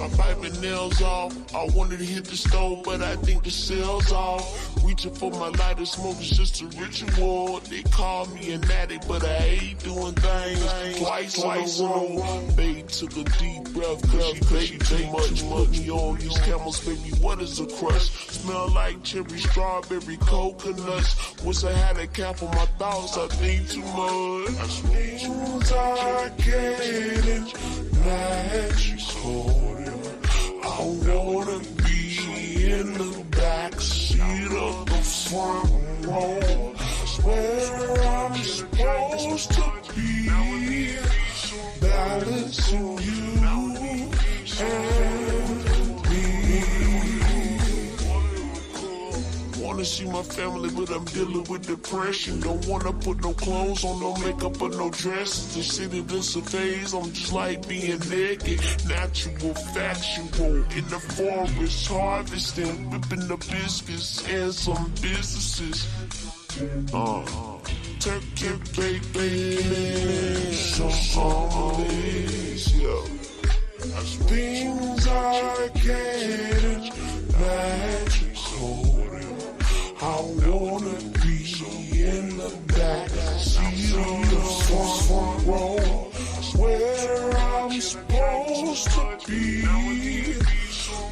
I bite my nails off. I wanted to hit the stove, but I think the cell's off. Reaching for my lighter, smoke is just a ritual. They call me an addict, but I hate doing things twice in a row. Babe took a deep breath, cause she too much. Put me on these camels, baby, what is a crush? Smell like cherry, strawberry, coconuts. Wish I had a cap on my thoughts, I think too much. Things I can't magical. I wanna be in the backseat of the front row, where I'm supposed to be, balancing you and me. Wanna see my family, but I'm dealing with depression. Don't wanna put no clothes on, no makeup or no dresses. They say that this a phase, I'm just like being naked. Natural, factual, in the forest, harvesting, whipping the biscuits and some businesses. Turkey, baby, some omelets, yeah. Things I can't magical. I wanna be in the back seat of the front row, where I'm supposed to be,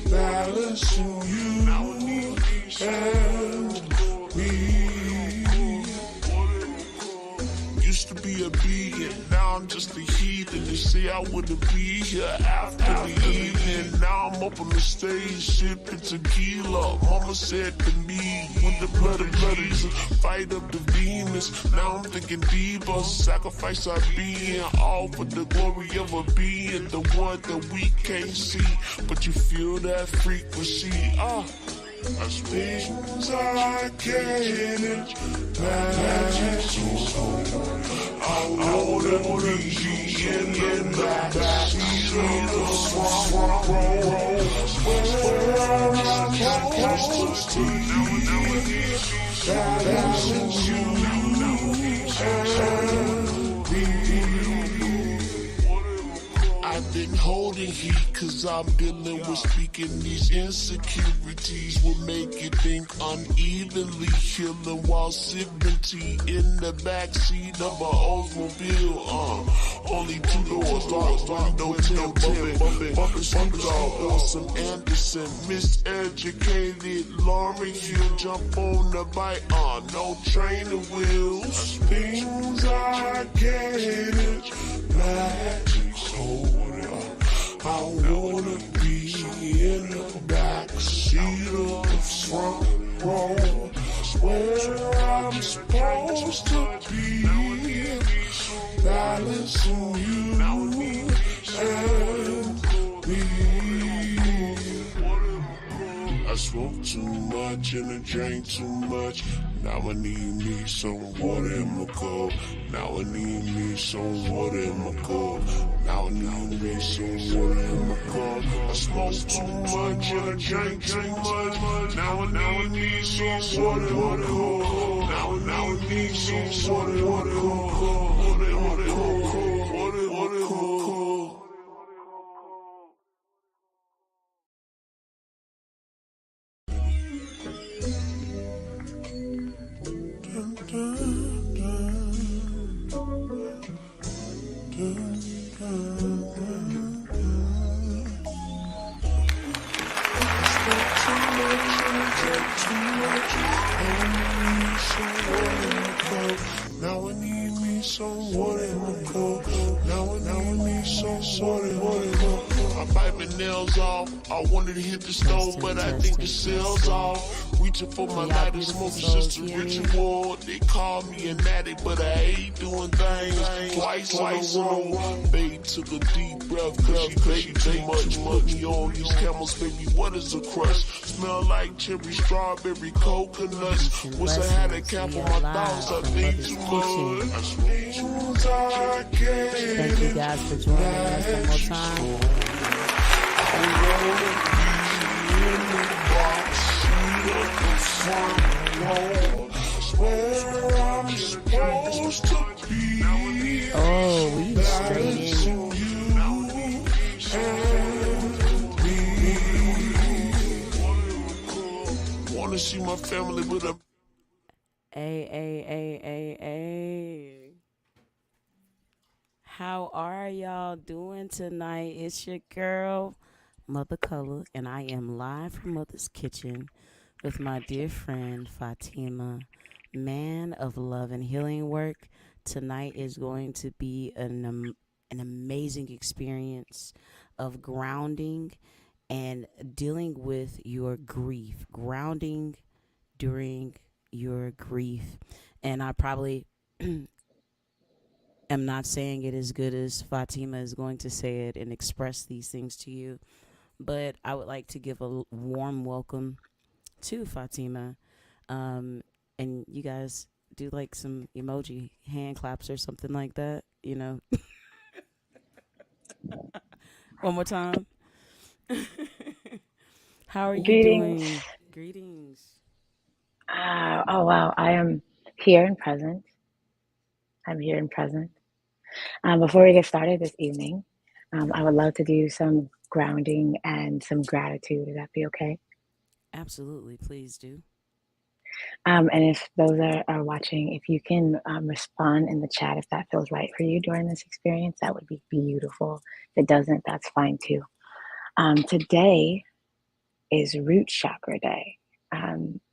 balancing you and me. Used to be a vegan, now I'm just a heathen. They say I wouldn't be here after the evening. Now I'm up on the stage, sipping tequila. Mama said to me, with the blood of Jesus, fight up the demons. Now I'm thinking deeper, sacrifice our being, all for the glory of a being, the one that we can't see, but you feel that frequency. Things I can't magical. I wanna be in the backseat of the front row, where I'm supposed to be, balancing you and me. I've been holding heat, cause I'm dealing with speaking. These insecurities will make you think unevenly. Healing while sipping tea in the backseat of an Oldsmobile. Only 2 doors, window tint, bumping some or some Anderson. Miseducated Lauren Hill, jump on the bike, no training wheels. Things I can't magical. I wanna be in the backseat of the front row, where I'm supposed to be, balancing you and me. I smoke too much and I drink too much. Now I need me some water in my cup. Now I need me some water in my cup. Now I need me some water in my cup. I smoke too much and I drink too much. Now I need me some water in my cup. Now I need some water in my cup. Now I need me some water in my cup. Now I need some water in my cup. I bite my nails off. I wanted to hit the stove, but I think the cell's off. Reaching for my lighter, smoke is just a ritual. They call me an addict, but I hate doing things twice in a row. Babe took a deep breath, cause she too much. Put me on these camels, baby, what is a crush? Smell like cherry, strawberry, coconuts. Wish I had a cap on my thoughts, I think too much. Thank you guys for joining us one more time. I wanna be in the backseat of the front row, where I'm supposed to be. Oh, we straight in. You and me. see my family with a. A. How are y'all doing tonight? It's your girl, Mvtha Cvla, and I am live from Mother's Kitchen with my dear friend Fatima, man of love and healing work. Tonight is going to be an amazing experience of grounding and dealing with your grief, grounding during your grief. And I probably am not saying it as good as Fatima is going to say it and express these things to you, but I would like to give a warm welcome to Fatima. Um, and you guys do like some emoji hand claps or something like that, you know. One more time. How are you Greetings. doing? Greetings. Oh, wow. I am here and present. I'm here and present. Before we get started this evening, I would love to do some grounding and some gratitude. Would that be okay? Absolutely, please do. And if those are watching, if you can respond in the chat if that feels right for you during this experience, that would be beautiful. If it doesn't, that's fine too. Today is Root Chakra Day.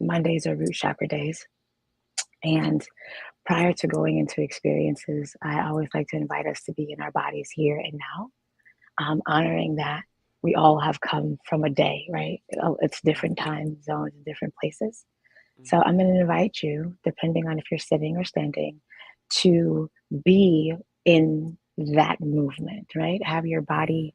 Mondays are Root Chakra days. And prior to going into experiences, I always like to invite us to be in our bodies here and now, honoring that we all have come from a day, right? It's different Mm-hmm. time zones and different places. So Mm-hmm. I'm going to invite you, depending on if you're sitting or standing, to be in that movement, right? Have your Mm-hmm. body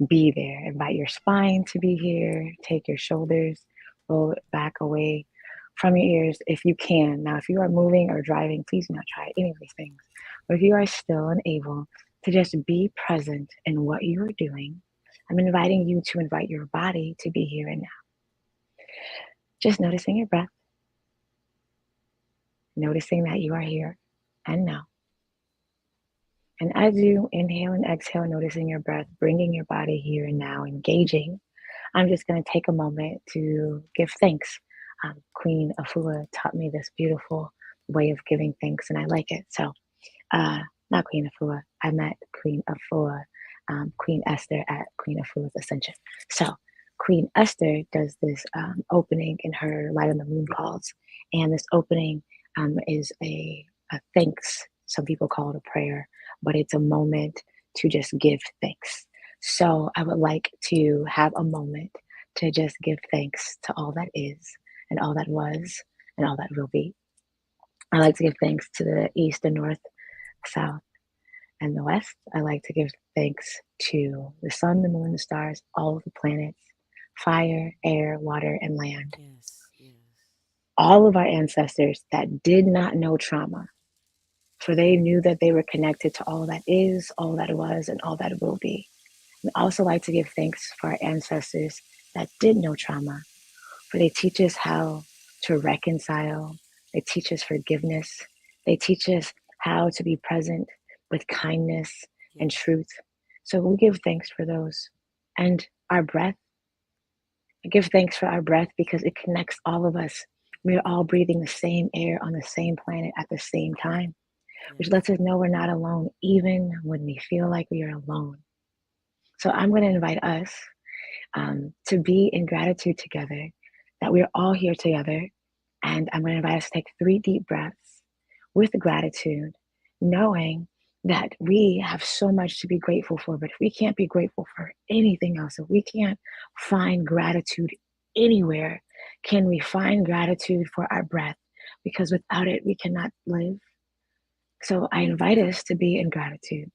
be there. Invite your spine to be here. Take your shoulders, roll it back away from your ears if you can. Now, if you are moving or driving, please do not try any of these things. But if you are still unable to just be present in what you are doing, I'm inviting you to invite your body to be here and now. Just noticing your breath, noticing that you are here and now. And as you inhale and exhale, noticing your breath, bringing your body here and now, engaging, I'm just going to take a moment to give thanks. Queen Afua taught me this beautiful way of giving thanks, and I like it. So, uh, not Queen Afua, I met Queen Afua, Queen Esther at Queen Afua's Ascension. So, Queen Esther does this opening in her Light on the Moon calls, and this opening is a thanks. Some people call it a prayer, but it's a moment to just give thanks. So I would like to have a moment to just give thanks to all that is and all that was and all that will be. I like to give thanks to the east, the north, south, and the west. I like to give thanks to the sun, the moon, the stars, all of the planets, fire, air, water, and land. Yes, yes. All of our ancestors that did not know trauma, for they knew that they were connected to all that is, all that was, and all that will be. We also like to give thanks for our ancestors that did know trauma, for they teach us how to reconcile, they teach us forgiveness, they teach us how to be present with kindness and Yes. truth. So we give thanks for those. And our breath, I give thanks for our breath because it connects all of us. We are all breathing the same air on the same planet at the same time, which Yes. lets us know we're not alone, even when we feel like we are alone. So I'm going to invite us to be in gratitude together, that we're all here together. And I'm going to invite us to take 3 deep breaths with gratitude, knowing that we have so much to be grateful for. But if we can't be grateful for anything else, if we can't find gratitude anywhere, can we find gratitude for our breath? Because without it, we cannot live. So I invite us to be in gratitude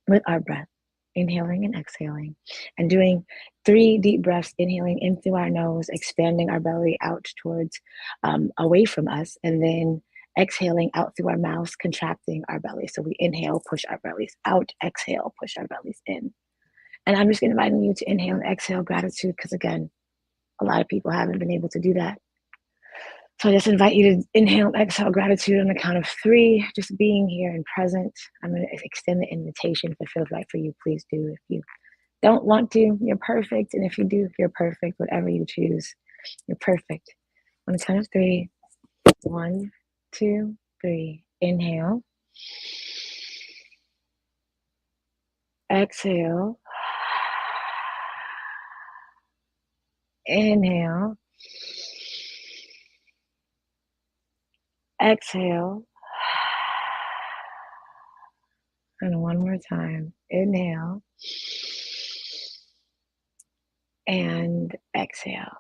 with our breath, inhaling and exhaling, and doing 3 deep breaths, inhaling in through our nose, expanding our belly out towards away from us, and then exhaling out through our mouths, contracting our belly. So we inhale, push our bellies out, exhale, push our bellies in. And I'm just inviting you to inhale and exhale gratitude because, again, a lot of people haven't been able to do that. So I just invite you to inhale and exhale gratitude on the count of 3, just being here and present. I'm going to extend the invitation. If it feels right for you, please do. If you don't want to, you're perfect. And if you do, you're perfect. Whatever you choose, you're perfect. On the count of three, 1, 2, 3. Inhale. Exhale. Inhale. Exhale. And one more time. Inhale. And exhale.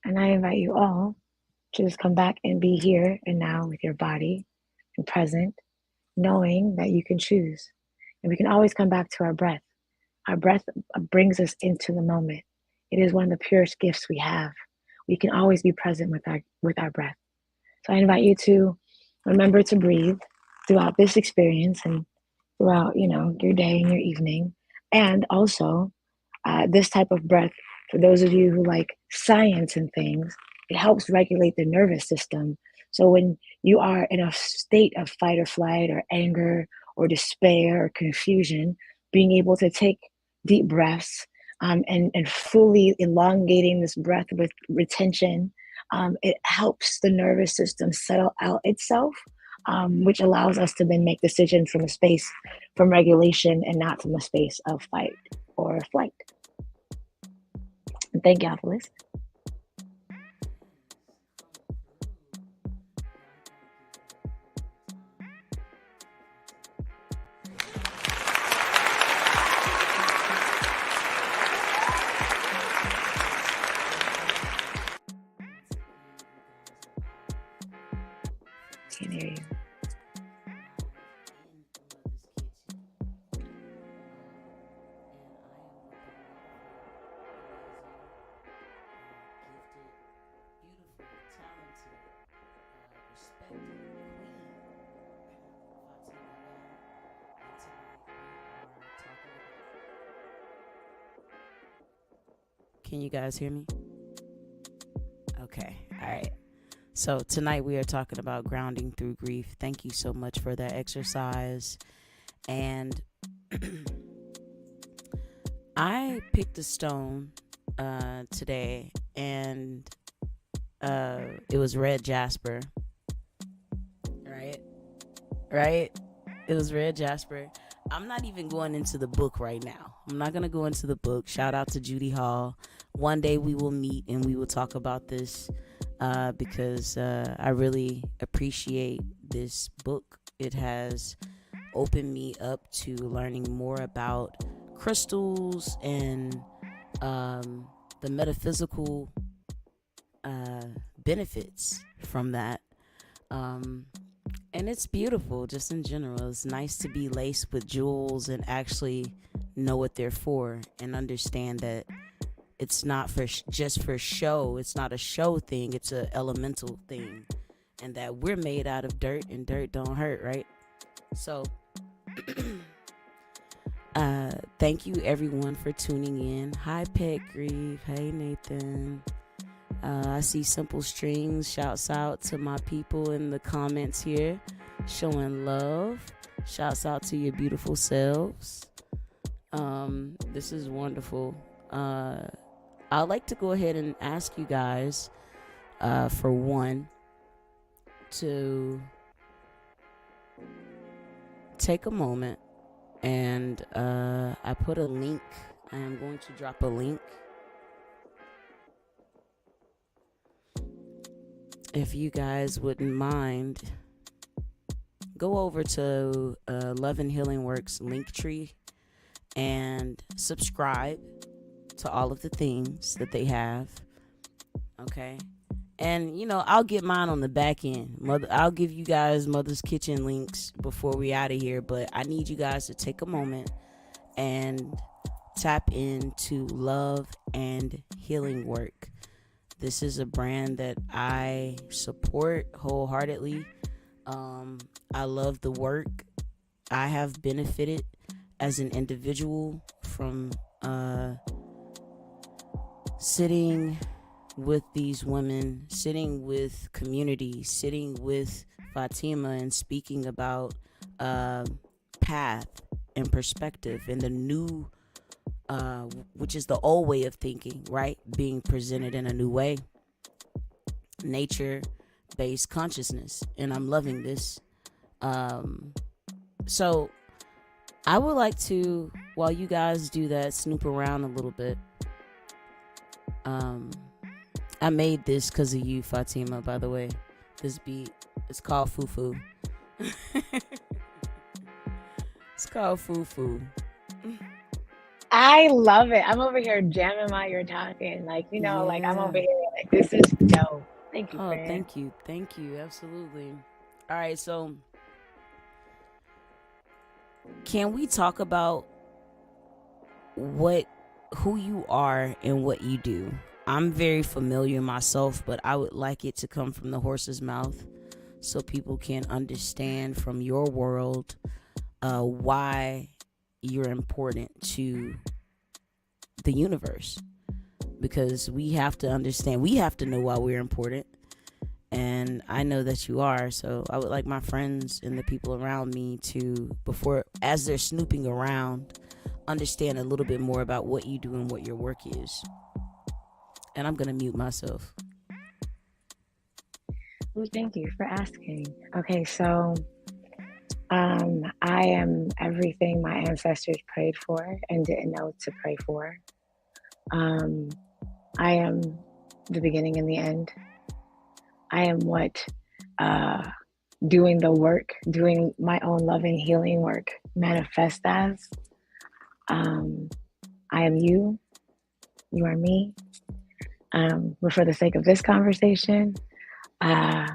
And I invite you all to just come back and be here and now with your body and present, knowing that you can choose. And we can always come back to our breath. Our breath brings us into the moment. It is one of the purest gifts we have. We can always be present with our breath. So I invite you to remember to breathe throughout this experience and throughout, your day and your evening. And also, this type of breath, for those of you who like science and things, it helps regulate the nervous system. So when you are in a state of fight or flight or anger or despair or confusion, being able to take deep breaths and fully elongating this breath with retention, it helps the nervous system settle out itself, which allows us to then make decisions from a space from regulation and not from a space of fight or flight. And thank y'all for listening. Can't hear you. Can you guys hear me? Okay. All right. So tonight we are talking about grounding through grief. Thank you so much for that exercise. And I picked a stone today, and it was red jasper. Right? It was red jasper. I'm not even going into the book right now. I'm not going to go into the book. Shout out to Judy Hall. One day we will meet and we will talk about this because I really appreciate this book. It has opened me up to learning more about crystals and the metaphysical benefits from that. And it's beautiful just in general. It's nice to be laced with jewels and actually know what they're for and understand that it's not just for show. It's not a show thing. It's an elemental thing. And that we're made out of dirt and dirt don't hurt, right? So thank you everyone for tuning in. Hi Pet Grief. Hey Nathan. I see Simple Strings. Shouts out to my people in the comments here, showing love. Shouts out to your beautiful selves. This is wonderful. I'd like to go ahead and ask you guys, for one, to take a moment, and I put a link. I am going to drop a link. If you guys wouldn't mind, go over to Love and Healing Works Linktree and subscribe to all of the things that they have. Okay. And, I'll get mine on the back end. I'll give you guys Mother's Kitchen links before we out of here. But I need you guys to take a moment and tap into Love and Healing Work. This is a brand that I support wholeheartedly. I love the work. I have benefited as an individual from sitting with these women, sitting with community, sitting with Fatima and speaking about path and perspective and the new which is the old way of thinking, right? Being presented in a new way, nature based consciousness. And I'm loving this. Um, so I would like to, while you guys do that, snoop around a little bit. Um, I made this because of you, Fatima, by the way. This beat, it's called Fufu. It's called Fufu. I love it. I'm over here jamming while you're talking. Like, like I'm over Yeah. here like this is dope. Thank you, Oh, friend. thank you. Thank you. Absolutely. All right. So, can we talk about what, who you are and what you do? I'm very familiar myself, but I would like it to come from the horse's mouth so people can understand from your world why you're important to the universe. Because we have to understand, we have to know why we're important. And I know that you are. So I would like my friends and the people around me to, before, as they're snooping around, understand a little bit more about what you do and what your work is. And I'm going to mute myself. Well, thank you for asking. Okay, so I am everything my ancestors prayed for and didn't know to pray for. Um, I am the beginning and the end. I am what uh, doing the work, doing my own loving healing work manifest as. Um, I am you, you are me. But for the sake of this conversation, uh,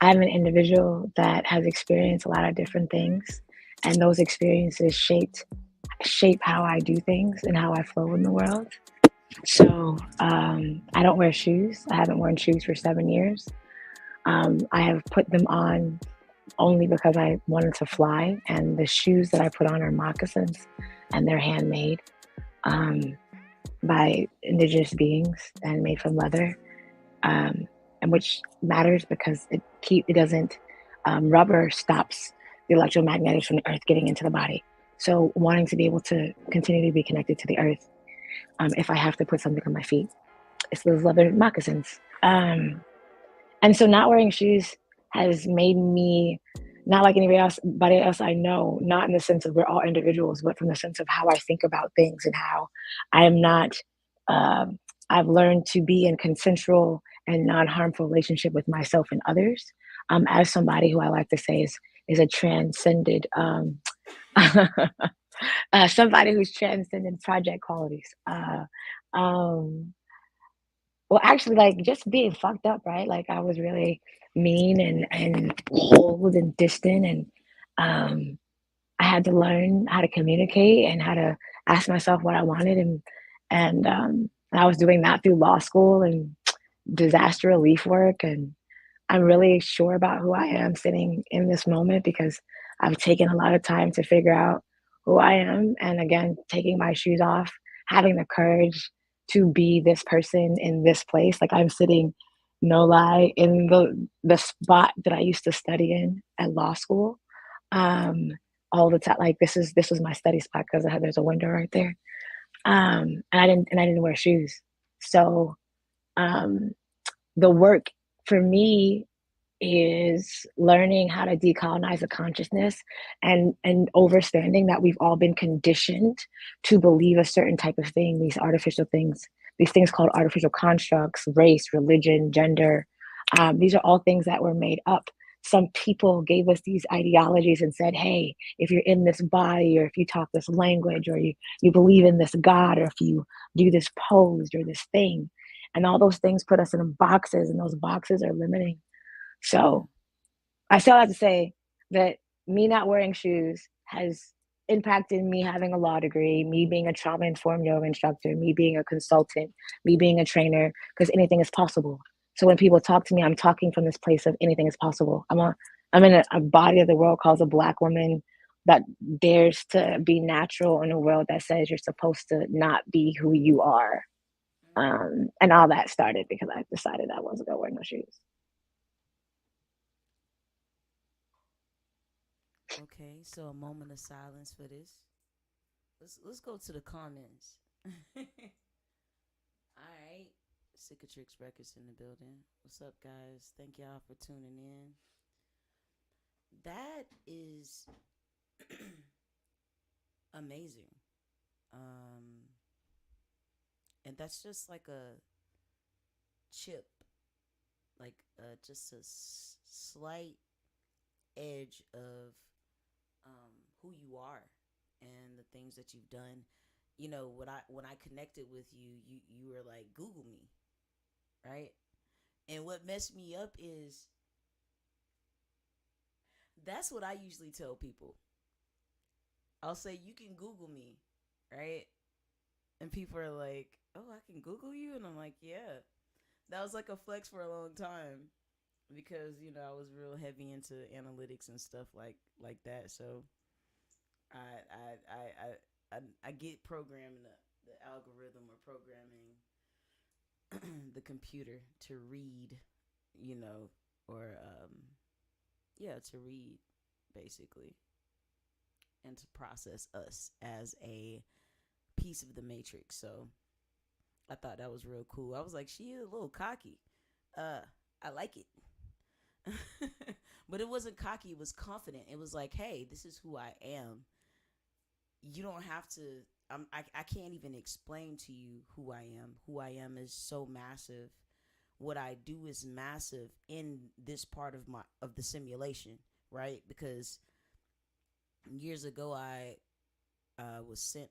I'm an individual that has experienced a lot of different things, and those experiences shape how I do things and how I flow in the world. So I don't wear shoes. I haven't worn shoes for 7 years. I have put them on only because I wanted to fly, and the shoes that I put on are moccasins, and they're handmade um, by indigenous beings and made from leather, and which matters because it doesn't rubber stops the electromagnetics from the earth getting into the body. So wanting to be able to continue to be connected to the earth, if I have to put something on my feet, it's those leather moccasins. And so not wearing shoes has made me not like anybody else I know, not in the sense of we're all individuals, but from the sense of how I think about things and how I am not, um, I've learned to be in consensual and non-harmful relationship with myself and others. As somebody who I like to say is a transcended, somebody who's transcended project qualities. Um, well, actually, like just being fucked up, right? Like I was really mean and cold and distant, and um, I had to learn how to communicate and how to ask myself what I wanted, and I was doing that through law school and disaster relief work, and I'm really sure about who I am sitting in this moment because I've taken a lot of time to figure out who I am. And again, taking my shoes off, having the courage to be this person in this place. Like I'm sitting, no lie, in the spot that I used to study in at law school. Um, all the time. Like this was my study spot because there's a window right there. And I didn't wear shoes. So um the work for me is learning how to decolonize the consciousness and understanding that we've all been conditioned to believe a certain type of thing, these artificial things, these things called artificial constructs, race, religion, gender. These are all things that were made up. Some people gave us these ideologies and said, hey, if you're in this body, or if you talk this language, or you believe in this God, or if you do this pose or this thing, and all those things put us in boxes, and those boxes are limiting. Yeah. So I still have to say that me not wearing shoes has impacted me having a law degree, me being a trauma informed yoga instructor, me being a consultant, me being a trainer, because anything is possible. So when people talk to me, I'm talking from this place of anything is possible. I'm in a body of the world called a Black woman that dares to be natural in a world that says you're supposed to not be who you are. And all that started because I decided I wasn't gonna wear no shoes. Okay, so a moment of silence for this. Let's go to the comments. All right. Cicatrix Records in the building. What's up, guys? Thank y'all for tuning in. That is amazing. Um, and that's just like a chip, like just a slight edge of who you are and the things that you've done. You know, when I connected with you, you were like, Google me, right? And what messed me up is that's what I usually tell people. I'll say you can Google me, right? And people are like, "Oh, I can Google you," and I'm like, "Yeah." That was like a flex for a long time because I was real heavy into analytics and stuff like that. So I I get programming the algorithm or programming the computer to read, you know, or yeah, to read basically and to process us as a piece of the matrix. So I thought that was real cool. I was like, she is a little cocky. Uh, I like it. But it wasn't cocky, it was confident. It was like, hey, this is who I am. You don't have to I can't even explain to you who I am. Who I am is so massive. What I do is massive in this part of the simulation, right? Because years ago I was sent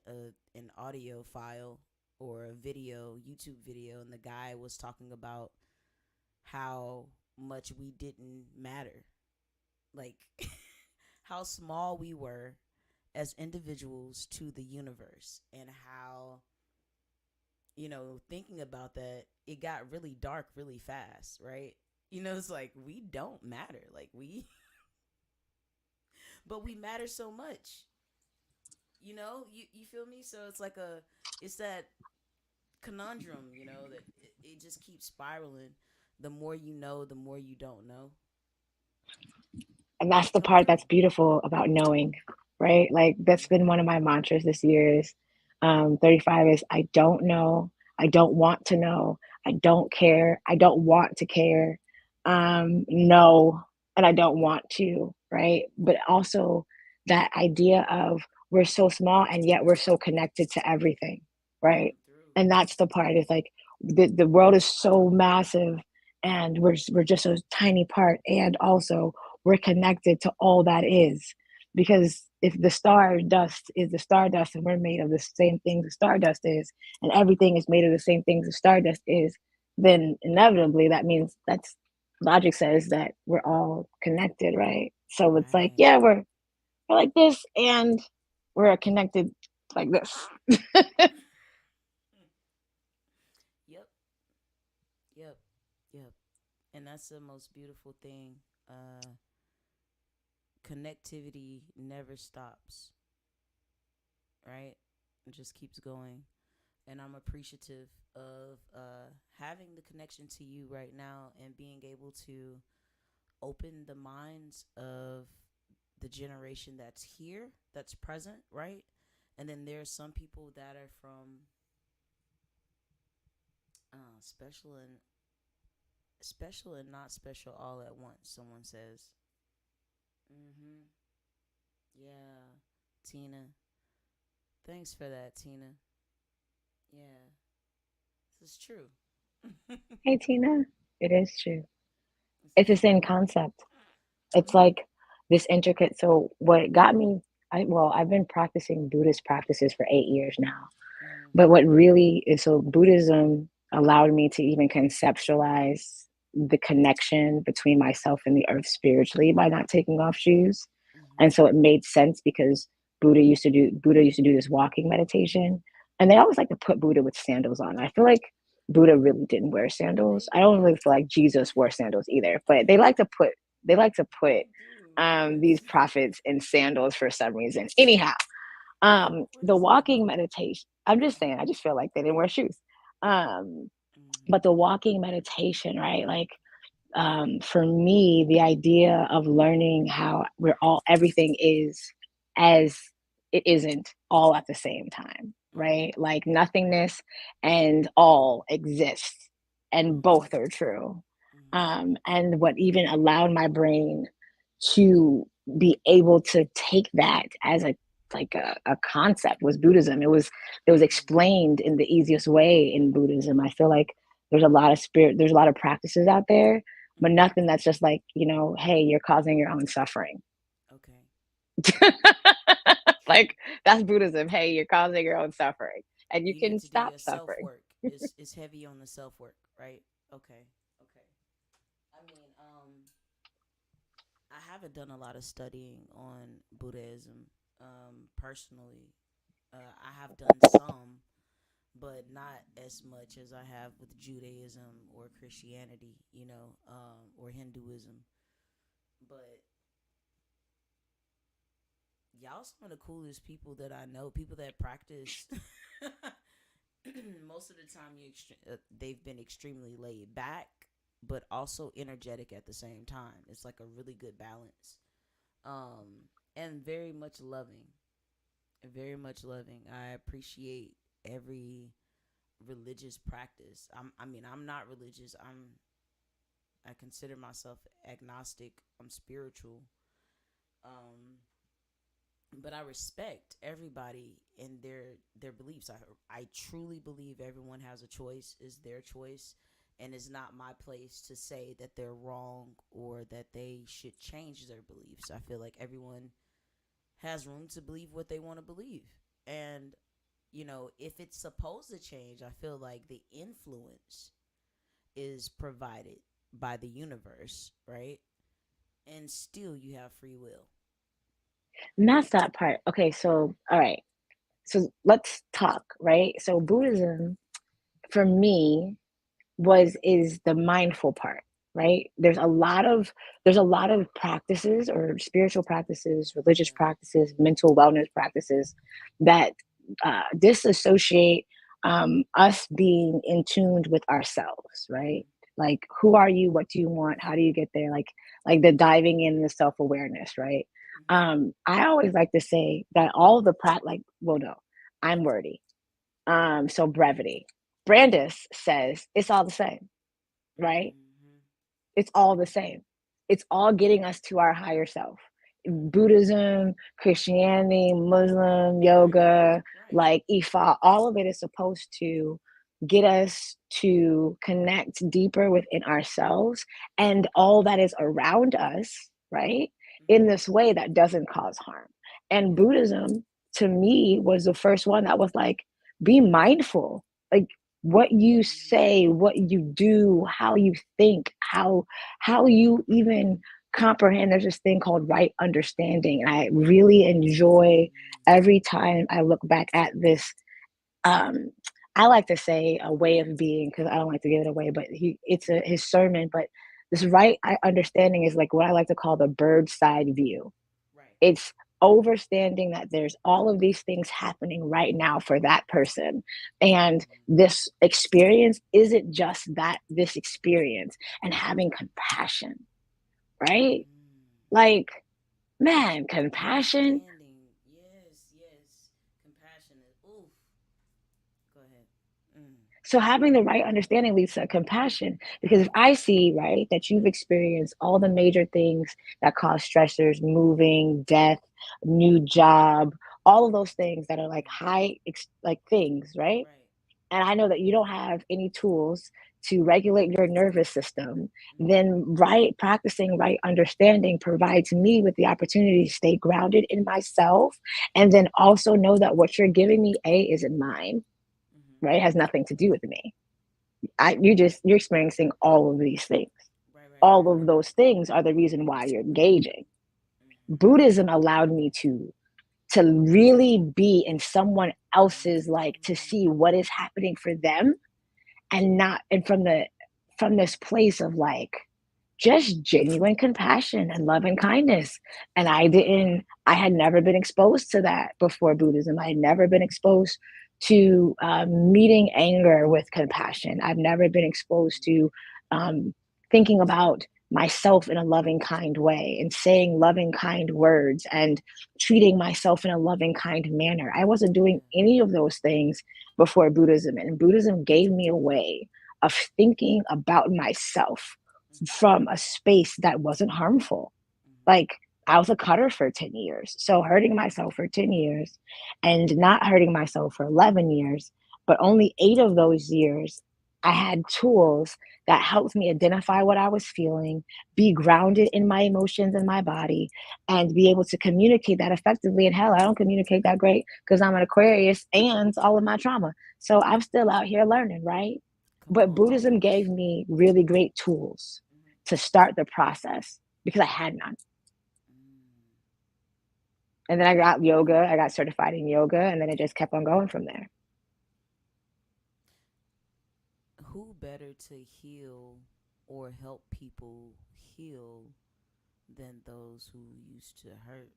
an audio file or a video, YouTube video, and the guy was talking about how much we didn't matter, like how small we were as individuals to the universe, and how thinking about that, it got really dark really fast, right? It's like we don't matter, like we but we matter so much. You feel me? So it's that conundrum, that it just keeps spiraling. The more you know, the more you don't know. And that's the Come part through. that's beautiful about knowing, right? Like that's been one of my mantras this year is 35 is I don't know, I don't want to know, I don't care, I don't want to care, no, and I don't want to, right? But also that idea of we're so small and yet we're so connected to everything, right? Come through. And that's the part is like the world is so massive and we're just a tiny part, and also we're connected to all that is, because if the star dust is the stardust and we're made of the same things the stardust is, and everything is made of the same things the stardust is, then inevitably that means that's logic says that we're all connected, right? So it's like, Right. yeah, we're like this and we're connected like this. Yep. Yep. Yep. And that's the most beautiful thing. Uh Connectivity never stops, right? It just keeps going. And I'm appreciative of having the connection to you right now and being able to open the minds of the generation that's here, that's present, right? And then there's some people that are from special and not special all at once. Someone says, "Mm-hmm, yeah, Tina. Thanks for that, Tina. Yeah, this is true. Hey Tina, it is true. This It's is the same true. concept. It's Mm-hmm. like this intricate. So what got me, I've been practicing Buddhist practices for 8 years now. Mm-hmm. But what really is, so Buddhism allowed me to even conceptualize the connection between myself and the earth spiritually by not taking off shoes. And Mm-hmm. so it made sense because Buddha used to do this walking meditation. And they always like to put Buddha with sandals on. I feel like Buddha really didn't wear sandals. They I don't do. really feel like Jesus wore sandals either, but they like to put They do. They put these prophets in sandals for some reason. Anyhow, for the the walking sandals. meditation, I'm just saying, I just feel like they didn't wear shoes. Um, but Mm-hmm. the walking meditation, right? Like for me, the idea of learning how we're all everything is as it isn't all at the same time, Mm-hmm. right? Like nothingness and all exists, and Mm-hmm. both are true. Mm-hmm. And what even allowed my brain to be able to take that as a like a concept was Buddhism. It was explained in the easiest way in Buddhism. I feel like there's a lot of practices out there, but Mm-hmm. nothing that's just like, hey, you're causing your own suffering. Okay. Like that's Buddhism. Hey, you're causing your own suffering, and you You get can to do stop your self suffering. work. It's heavy on the self work, right? Okay. Okay. I mean, I haven't done a lot of studying on Buddhism, personally. I have done some, but not as much as I have with Judaism or Christianity, or Hinduism. But y'all some of the coolest people that I know. People that practice. Most of the time, they've been extremely laid back, but also energetic at the same time. It's like a really good balance, and very much loving. Very much loving. I appreciate every religious practice. I'm not religious. I consider myself agnostic. I'm spiritual. Um, but I respect everybody and their beliefs. I truly believe everyone has a choice. Is their choice, and it's not my place to say that they're wrong or that they should change their beliefs. I feel like everyone has room to believe what they want to believe, and if it's supposed to change, I feel like the influence is provided by the universe, right? And still, you have free will. And that's that part. Okay, so all right. So let's talk, right? So Buddhism for me was is the mindful part, right? There's a lot of practices or spiritual practices, religious Yeah. practices, mental wellness practices that disassociate us being in tune with ourselves, right? Mm-hmm. Like who are you, what do you want, how do you get there, like the diving in the self-awareness, right? Mm-hmm. I always like to say that all the like, well, no, I'm wordy. So brevity. Brandis says it's all the same, right? Mm-hmm. It's all the same. It's all getting us to our higher self. Buddhism, Christianity, Muslim, Right. yoga, Right. like Ifa, all of it is supposed to get us to connect deeper within ourselves and all that is around us, right? In Mm-hmm. this way that doesn't cause harm. And Yeah. Buddhism, to me, was the first one that was like, be mindful. Like, what you Mm-hmm. say, what you do, how you think, how you even comprehend. There's this thing called right understanding. And I really enjoy every time I look back at this. Um, I like to say a way of being because I don't like to give it away, but his sermon. But this right understanding is like what I like to call the bird's side view. Right. It's understanding that there's all of these things happening right now for that person. And Mm-hmm. this experience isn't just this experience, and having compassion, right? Mm. Like, man, compassion. Understanding. Yes. Yes. Compassionate. Oof. Go ahead. Mm. So having the right understanding leads to compassion. Because if I see, right, that you've experienced all the major things that cause stressors, moving, death, new job, all of those things that are like Mm-hmm. like things, right? Right. And I know that you don't have any tools to regulate your nervous system, Mm-hmm. then practicing right understanding provides me with the opportunity to stay grounded in myself, and then also know that what you're giving me, isn't mine, Mm-hmm. right? It has nothing to do with me. You're experiencing all of these things. Right. Right. All Right. of Right. those things are the reason why you're engaging. Mm-hmm. Buddhism allowed me to really be in someone else's, like, to Mm. see what is happening for them, and not and from this place of like just genuine compassion and love and kindness. And I had never been exposed to that before Buddhism. I had never been exposed to meeting anger with compassion. I've never been exposed to um, thinking about myself in a loving, kind way and saying loving, kind words and treating myself in a loving, kind manner. I wasn't doing Yeah. any of those things before Buddhism. And Buddhism gave me a way of thinking about myself Mhm. from a space that wasn't harmful. Mhm. Like, I was a cutter for 10 years. So hurting myself for 10 years and not hurting myself for 11 years, but only 8 of those years I had tools that helped me identify what I was feeling, be grounded in my emotions and my body, and be able to communicate that effectively. And hell, I don't communicate that great because I'm an Aquarius and all of my trauma. So I'm still out here learning, right? Come But on, Buddhism talk. gave me really great tools Mhm. to start the process because I had none. Mm. And then I I got yoga, really I got certified in yoga, and then it just kept on going from there. who better to heal or help people heal than those who used to hurt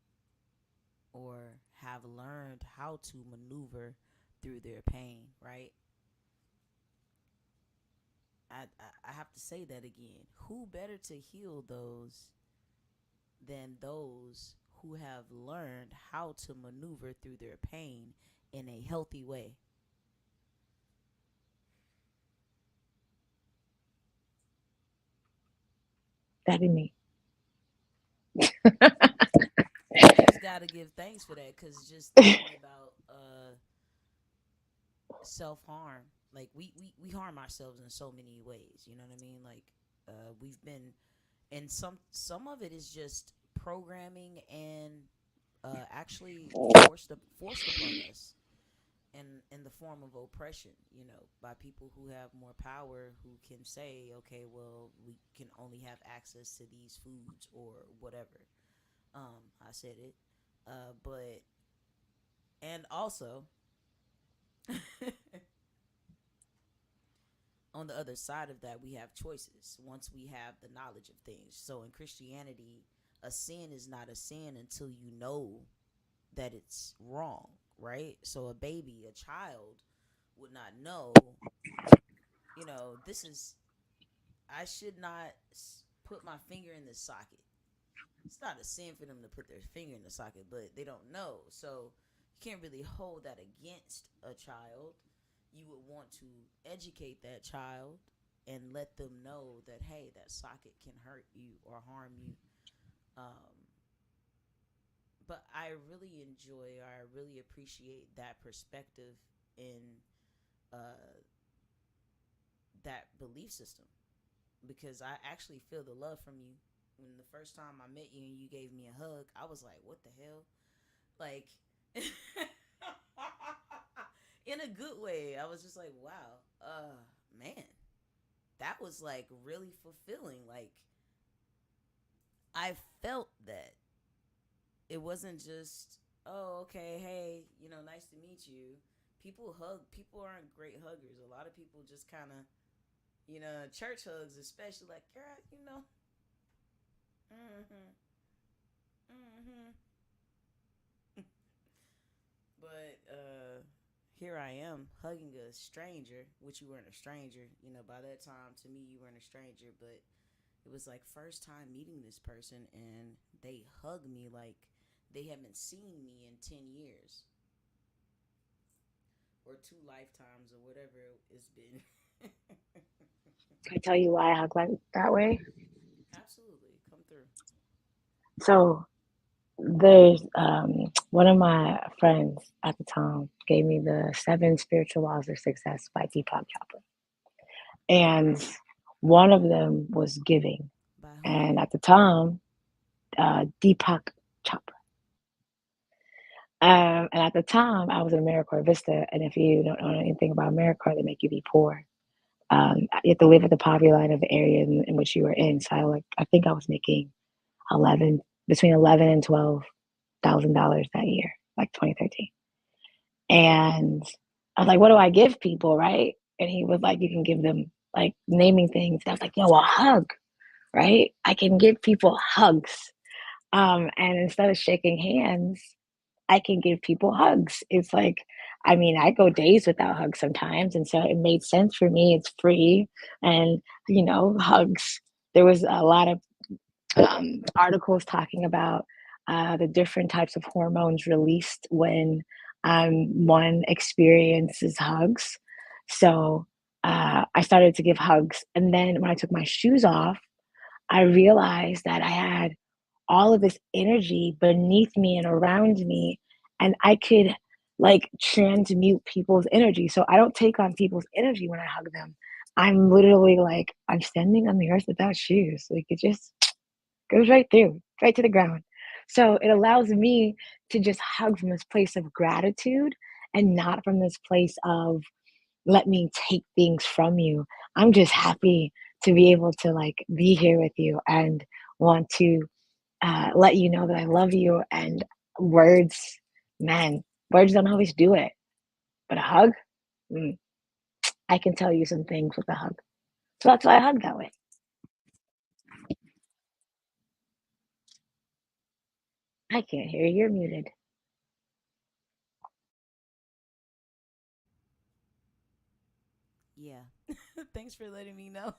or have learned how to maneuver through their pain, right? I have to say that again. Who better to heal those than those who have learned how to maneuver through their pain in a healthy way? That'd be me. You just got to give thanks for that, because just thinking about self harm, like we harm ourselves in so many ways, you know what I mean? Like we've been, and some of it is just programming and actually forced upon us in the form of oppression, you know, by people who have more power, who can say, okay, well, we can only have access to these foods or whatever. I said it, but and also on the other side of that, we have choices once we have the knowledge of things. So in Christianity, a sin is not a sin until you know that it's wrong, right? So a baby, a child, would not know, you know, this is, I should not put my finger in this socket. It's not a sin for them to put their finger in the socket, but they don't know. So you can't really hold that against a child. You would want to educate that child and let them know that, hey, that socket can hurt you or harm you. Um, but I really enjoy, or I really appreciate that perspective in uh, that belief system, because I actually feel the love from you. When the first time I met you and you gave me a hug, I was like, what the hell? Like, in a good way. I was just like, wow, man, that was like really fulfilling. Like, I felt that it wasn't just, oh, okay, hey, you know, nice to meet you. People hug, people aren't great huggers. A lot of people just kind of, you know, church hugs, especially, like, girl, you know, mm-hmm, mm-hmm. But here I am hugging a stranger, which you weren't a stranger. You know, by that time, to me, you weren't a stranger, but it was like first time meeting this person, and they hug me like they haven't seen me in 10 years or two lifetimes or whatever it's been. Can I tell you why I hug like that way? Absolutely. Come through. So there's one of my friends at the time gave me the Seven Spiritual Laws of Success by Deepak Chopra, and one of them was giving. By who? And at the time, Deepak Chopra. And at the time, I was in AmeriCorps Vista, and if you don't know anything about AmeriCorps, they make you be poor. You have to live at the poverty line of the area in which you were in. So I think I was making 11 between 11 and $12,000 that year, like 2013. And I was like, what do I give people, right? And he was like, you can give them like naming things. And I was like, yo, a hug, right? I can give people hugs. And instead of shaking hands, I can give people hugs. It's like, I mean, I go days without hugs sometimes. And so it made sense for me. It's free. And, hugs. There was a lot of articles talking about the different types of hormones released when one experiences hugs. So I started to give hugs. And then when I took my shoes off, I realized that I had all of this energy beneath me and around me, and I could like transmute people's energy. So I don't take on people's energy when I hug them. I'm literally like, I'm standing on the earth without shoes. Like it just goes right through, right to the ground. So it allows me to just hug from this place of gratitude and not from this place of let me take things from you. I'm just happy to be able to like be here with you and want to let you know that I love you. And words, man, words don't always do it, but a hug, mm, I can tell you some things with a hug. So that's why I hug that way. I can't hear you. You're muted. Yeah. Thanks for letting me know.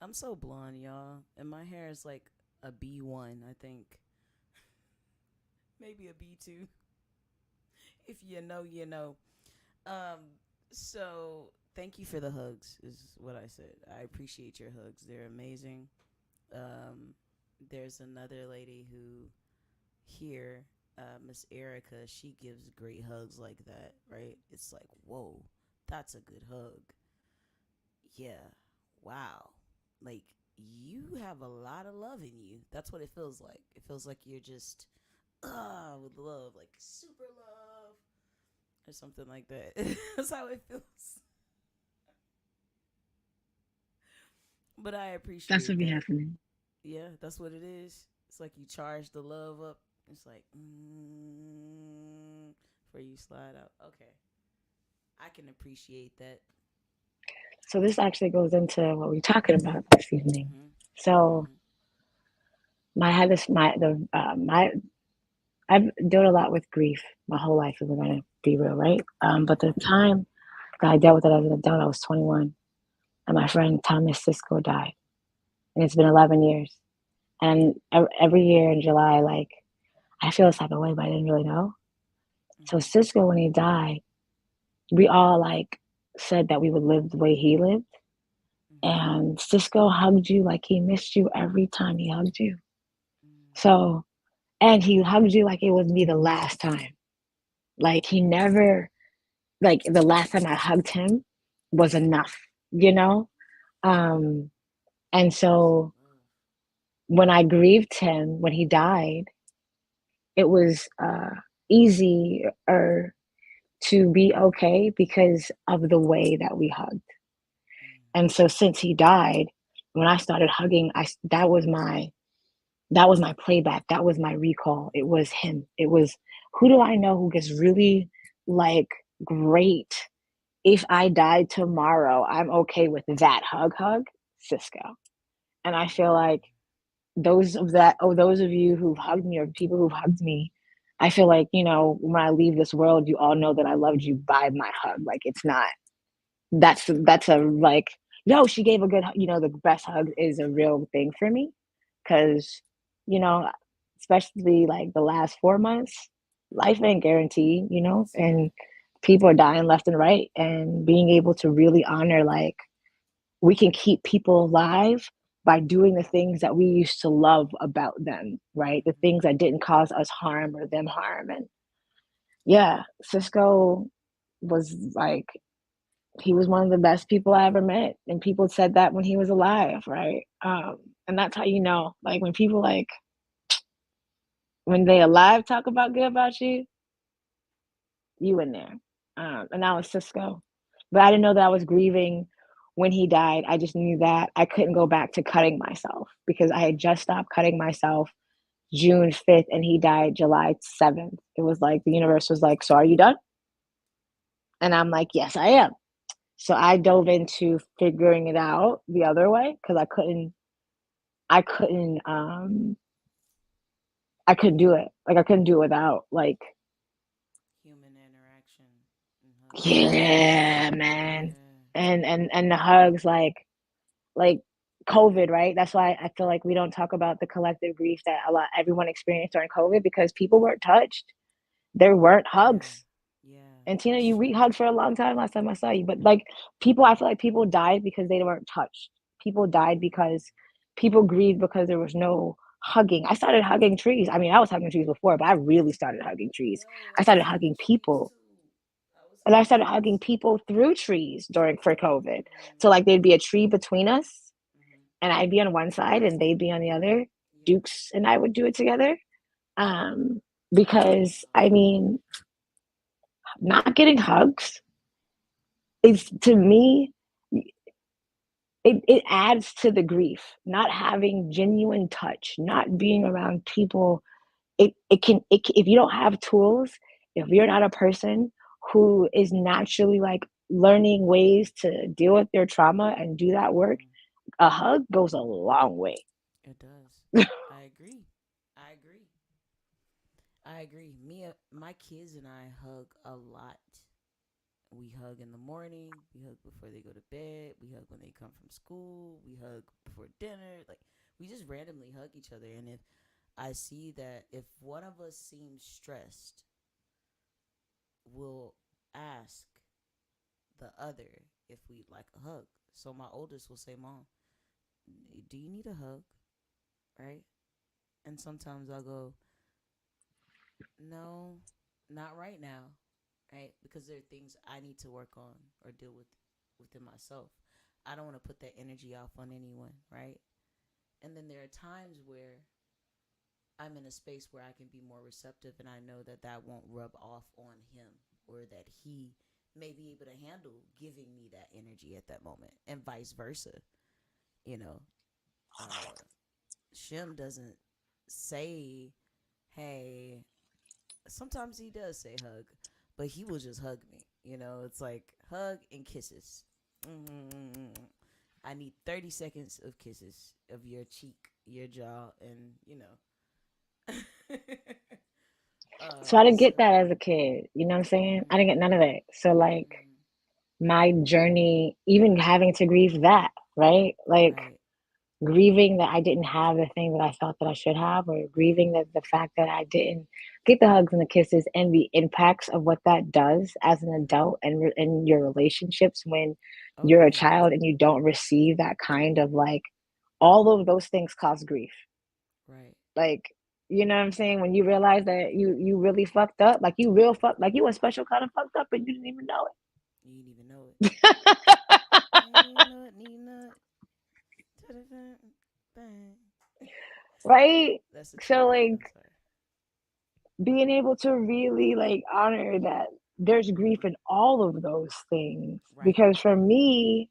I'm so blonde, y'all, and my hair is like a B1, I think. Maybe a B2. If you know, you know. Um, so thank you for the hugs, is what I said. I appreciate your hugs. They're amazing. Um, there's another lady who here, Miss Erica, she gives great hugs like that, right? It's like, whoa, that's a good hug. Yeah, wow. Like, you have a lot of love in you. That's what it feels like. It feels like you're just, with love, like super love, or something like that. That's how it feels. But I That's what appreciate be that. happening. Yeah, that's what it is. It's like you charge the love up. It's like, before you slide out. Okay. I can appreciate that. So this actually goes into what we're talking about this evening. Mm-hmm. So Mm-hmm. my had this my the my I've dealt a lot with grief my whole life, if we're gonna be real, right? But the Mm-hmm. time that I dealt with it as an adult, I was 21, and my friend Thomas Cisco died, and it's been 11 years. And every year in July, like I feel this type of way, but I didn't really know. So Mm-hmm. Cisco, when he died, we all like said that we would live the way he lived, Mm-hmm. and Cisco hugged you like he missed you every time he hugged you. Mm-hmm. So, and he hugged you like it would be the last time. Like he never, like the last time I hugged him was enough, you know? Mm-hmm. Um, and That's so love. when I grieved him, when he died, it was easier to be okay because of the way that we hugged. And so since he died, when I started hugging, I that was my playback. That was my recall. It was him. It was who do I know who gets really like great. If I died tomorrow, I'm okay with that hug, Cisco. And I feel like those of you who've hugged me or people who've hugged me, I feel like, when I leave this world, you all know that I loved you by my hug. Like it's not that's a like, no, she gave a good, the best hug is a real thing for me. Cause, you know, especially like the last 4 months, life ain't guaranteed, Yeah. and people are dying left and right. And being able to really honor, like, we can keep people alive by doing the things that we used to love about them, right? The Mm-hmm. things that didn't cause us harm or them harm. And yeah, Cisco was like, he was one of the best people I ever met. And people said that when he was alive, right? And that's how you know, like when people like when they alive talk about good about you, you in there. And that was Cisco. But I didn't know that I was grieving when he died. I just knew that I couldn't go back to cutting myself because I had just stopped cutting myself June 5th and he died July 7th. It was like the universe was like, so are you done? And I'm like, yes, I am. So I dove into figuring it out the other way because I couldn't I couldn't do it. Like I couldn't do it without like, Human interaction and hugging. yeah, man. Yeah. And the hugs like COVID, right? That's why I feel like we don't talk about the collective grief that everyone experienced during COVID because people weren't touched. There weren't Yeah. hugs. Yeah. And Tina, That's we true. hugged for a long time last time I saw you. But like people, I feel like people died because they weren't touched. People died because people grieved because there was no hugging. I started hugging trees. I mean, I was hugging trees before, but I really started hugging trees. Yo, I I was started hugging hugging trees people. too. I was And I hugging started hugging trees. people through trees during for COVID. So Mm, like there'd be a tree between us mm-hmm. and I'd be on one side and they'd be on the other. Yep. Dukes and I would do it together. Um, because I mean, not getting hugs is to me it adds to the grief. Not having genuine touch, not being around people, if you don't have tools, if you're not a person who is naturally like learning ways to deal with their trauma and do that work, Mm-hmm. a hug goes a long way. It does. I agree. I agree. I agree. My kids and I hug a lot. We hug in the morning. We hug before they go to bed. We hug when they come from school. We hug before dinner. Like we just randomly hug each other. And if I see that if one of us seems stressed, we'll ask the other if we'd like a hug. So my oldest will say, "Mom, do you need a hug?" Right? And sometimes I'll go, "No, not right now." Right? Because there are things I need to work on or deal with within myself. I don't want to put that energy off on anyone, right? And then there are times where I'm in a space where I can be more receptive and I know that that won't rub off on him or that he may be able to handle giving me that energy at that moment and vice versa. You know, uh, Shim doesn't say, hey, sometimes he does say hug, but he will just hug me. You know, it's like hug and kisses. Mm-hmm. I need 30 seconds of kisses of your cheek, your jaw, and, So I didn't so, get that as a kid. You know what I'm saying? I mm-hmm, didn't get none of that. So like mm-hmm, my journey, even having to grieve that, right? Like right. grieving that I didn't have the thing that I thought that I should have, or grieving Mm-hmm, that the fact that I didn't get the hugs and the kisses, and the impacts of what that does as an mm-hmm. adult and in your relationships when Oh, you're a yeah, child and you don't receive that kind of like all of those things cause grief. right. Like, you know what I'm saying? When you realize that you really fucked up, like you real fuck, like you a special kind of fucked up and you didn't even know You didn't even know it. it. You didn't even know it, need not. Right? That's a So trip. like I'm sorry. being able to really like honor that there's grief in all of those things. Right. Because for me,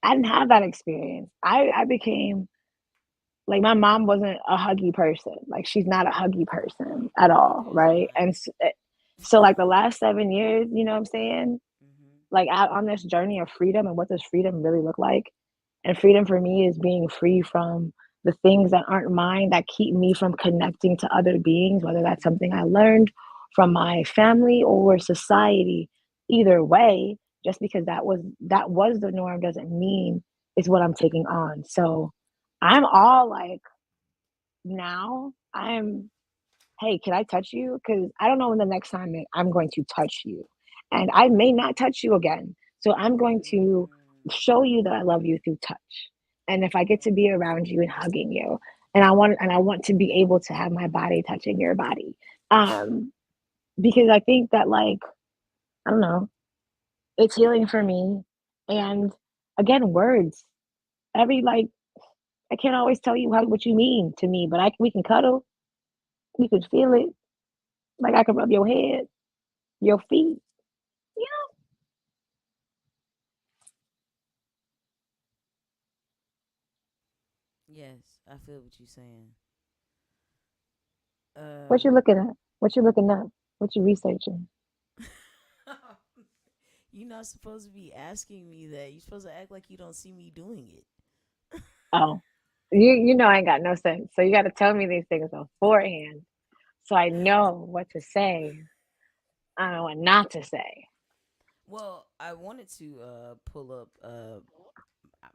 I didn't have that experience. I became like my mom wasn't a huggy person. Like she's not a huggy person at all, Neither is right? And mine. so like the last 7 years, you know what I'm saying? Mm-hmm. Like out on this journey of freedom and what does freedom really look like? And freedom for me is being free from the things that aren't mine that keep me from connecting to other beings, whether that's something I learned from my family or society. Either way, just because that was the norm doesn't mean it's what I'm taking on. So I'm all like now I'm hey, can I touch you? Because I don't know when the next time I'm going to touch you. And I may not touch you again. So I'm going to show you that I love you through touch. And if I get to be around you and hugging you, and I want to be able to have my body touching your body. Um, because I think that like, I don't know, it's healing for me. And again, words. Every like I can't always tell you what you mean to me, but we can cuddle. You can feel it. Like I can rub your head, your feet. Yeah. Yes, I feel what you're saying. What you Uh, looking at? What you looking up? What you researching? you're not supposed to be asking me that. You're supposed to act like you don't see me doing it. Oh, you know I ain't got no sense. So you got to tell me these things beforehand, so I know what to say. I know what not to say. Well, I wanted to pull up.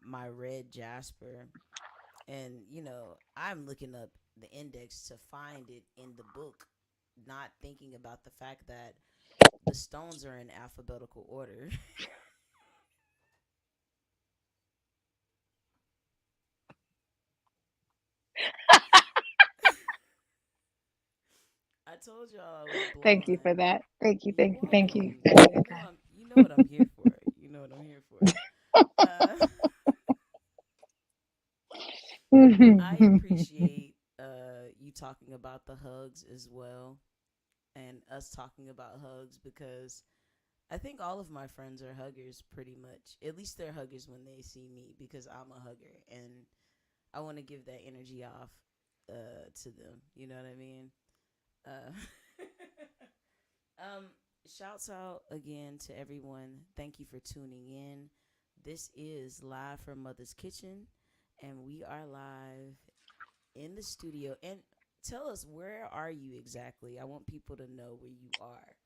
my red jasper, and I'm looking up the index to find it in the book, not thinking about the fact that the stones are in alphabetical order. I told y'all I was Thank you for blonde. that. Thank you, You're thank you, thank you. welcome. Okay. You know what I'm here for. You know what I'm here for. Uh, I appreciate you talking about the hugs as well, and us talking about hugs, because I think all of my friends are huggers pretty much. At least they're huggers when they see me, because I'm a hugger and I want to give that energy off to them. You know what I mean? Uh, um, Shouts out again to everyone. Thank you for tuning in. This is live from Mother's Kitchen, and we are live in the studio. And tell us, where are you exactly? I want people to know where you are.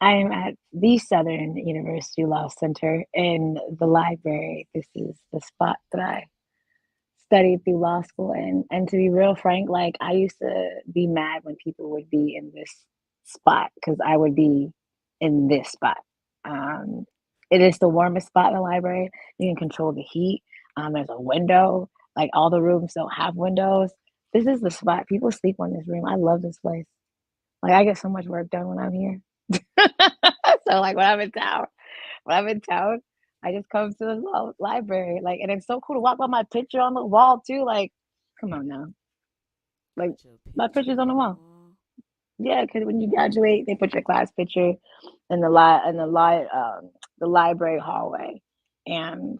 I am at the Southern University Law Center in the library. This is the spot that I studied through law school, and to be real frank, like I used to be mad when people would be in this spot because I would be in this spot. Um, it is the warmest spot in the library. You can control the heat. There's a window. Like all the rooms don't have windows. This is the spot. People sleep on this room. I love this place. Like I get so much work done when I'm here. So like when I'm in town, I just come to the library. Like, and it's so cool to walk by my picture on the wall too. Like, come on now, like Put your my picture picture's on the on the wall. wall. Yeah, because when you graduate, they put your class picture in the library hallway, and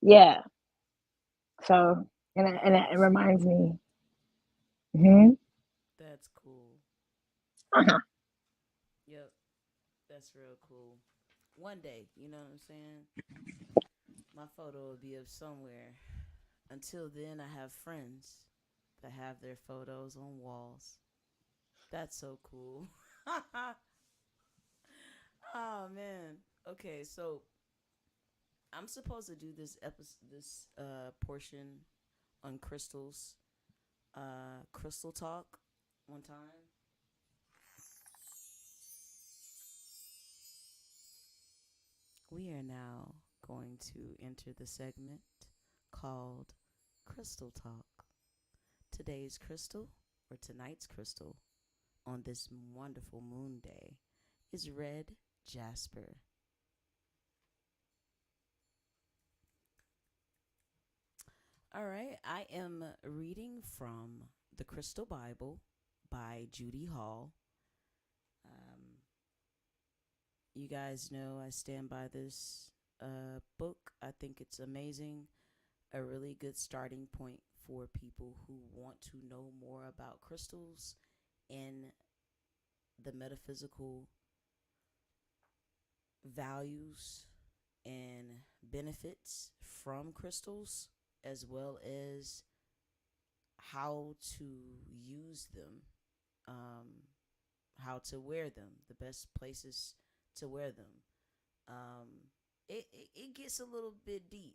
yeah. So it That's reminds cool. me. Hmm. That's cool. Uh-huh. Yep, that's real cool. One day, you know what I'm saying? My photo will be up somewhere. Until then, I have friends that have their photos on walls. That's so cool. Oh man. Okay, so I'm supposed to do this episode, this portion on crystals, crystal talk, one time. We are now going to enter the segment called Crystal Talk. Today's crystal, or tonight's crystal, on this wonderful moon day is red jasper. All right, I am reading from the Crystal Bible by Judy Hall. Um, you guys know I stand by this book. I think it's amazing, a really good starting point for people who want to know more about crystals and the metaphysical values and benefits from crystals, as well as how to use them, um, how to wear them, the best places to wear them. It gets a little bit deep,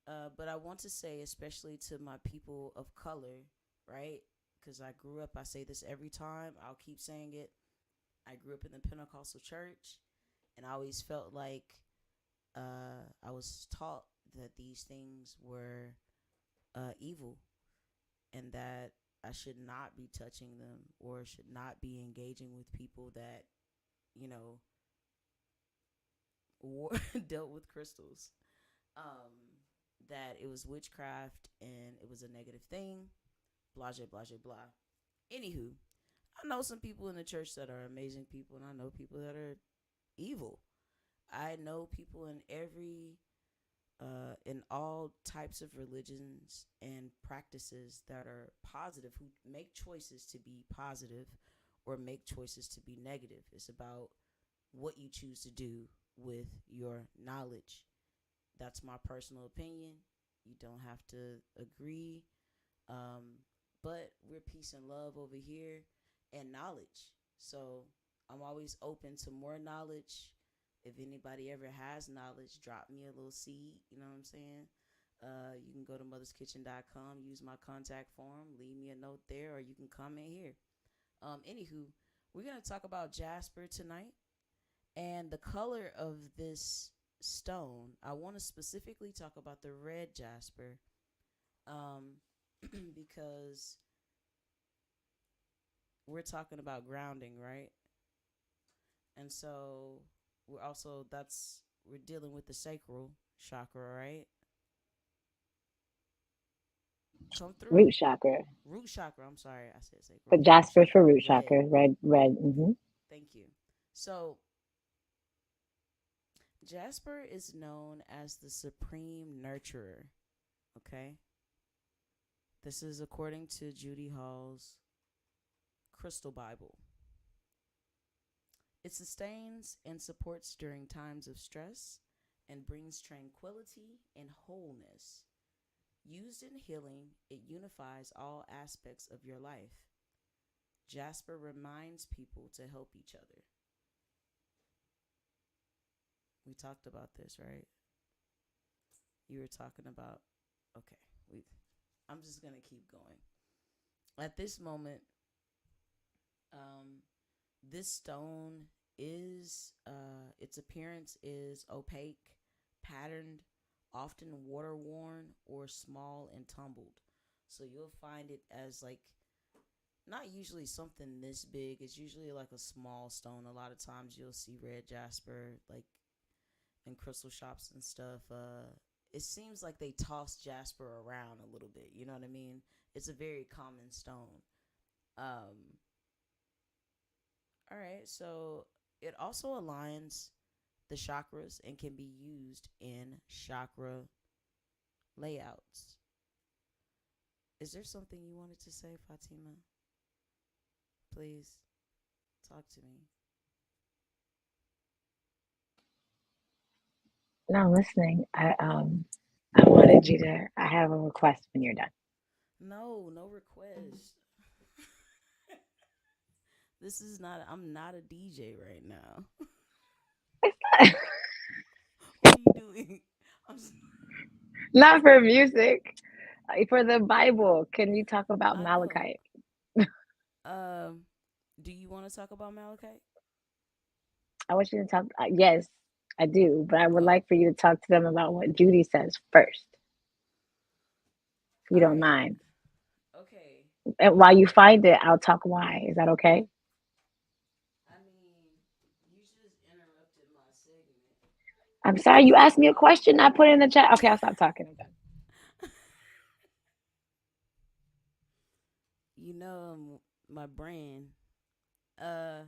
but I want to say, especially to my people of color, right? Because I grew up, I say this every time, I'll keep saying it. I grew up in the Pentecostal church, and I always felt like I was taught that these things were evil, and that I should not be touching them or should not be engaging with people that, you know, dealt with crystals. Um, that it was witchcraft and it was a negative thing. Blah, blah, blah, blah. Anywho, I know some people in the church that are amazing people, and I know people that are evil. I know people in all types of religions and practices that are positive, who make choices to be positive or make choices to be negative. It's about what you choose to do with your knowledge. That's my personal opinion. You don't have to agree. Um, but we're peace and love over here, and knowledge. So I'm always open to more knowledge, If anybody ever has knowledge, drop me a little seed. You know what I'm saying? You can go to motherskitchen.com, use my contact form, leave me a note there, or you can comment here. Anywho, we're gonna talk about jasper tonight and the color of this stone. I want to specifically talk about the red jasper, um, because we're talking about grounding, right? And so we're dealing with the sacral chakra, right? Come through. Root chakra. Root chakra. I'm sorry, I said sacral. But Root Jasper's for chakra. root Red. chakra. Red, red. Thank you. So Jasper is known as the supreme nurturer. Okay. This is according to Judy Hall's Crystal Bible. It sustains and supports during times of stress and brings tranquility and wholeness. Used in healing, it unifies all aspects of your life. Jasper reminds people to help each other. We talked about this, right? You were talking about, okay, I'm just going to keep going. At this moment, um, this stone its appearance is opaque, patterned, often water worn, or small and tumbled. So you'll find it as like not usually something this big. It's usually like a small stone. A lot of times you'll see red jasper like in crystal shops and stuff. It seems like they toss jasper around a little bit. You know what I mean? It's a very common stone. Um, all right, so it also aligns the chakras and can be used in chakra layouts. Is there something you wanted to say, Fatima? Please talk to me. No, I'm listening. I wanted you to. I have a request when you're done. No, no request. This is not. I'm not a DJ right now. What are you doing? I'm. Not for music, for the Bible. Can you talk about I know. Malachite? Um, do you want to talk about Malachite? I want you to talk. Yes, I do, but I would Oh, like for you to talk to them about what Judy says first, if you all don't right. mind. Okay. And while you find it, I'll talk why. Is that okay? I mean, you just interrupted my segment. I'm sorry. You asked me a question. I put it in the chat. Okay, I'll stop talking. I'm done. You know my brand. Uh,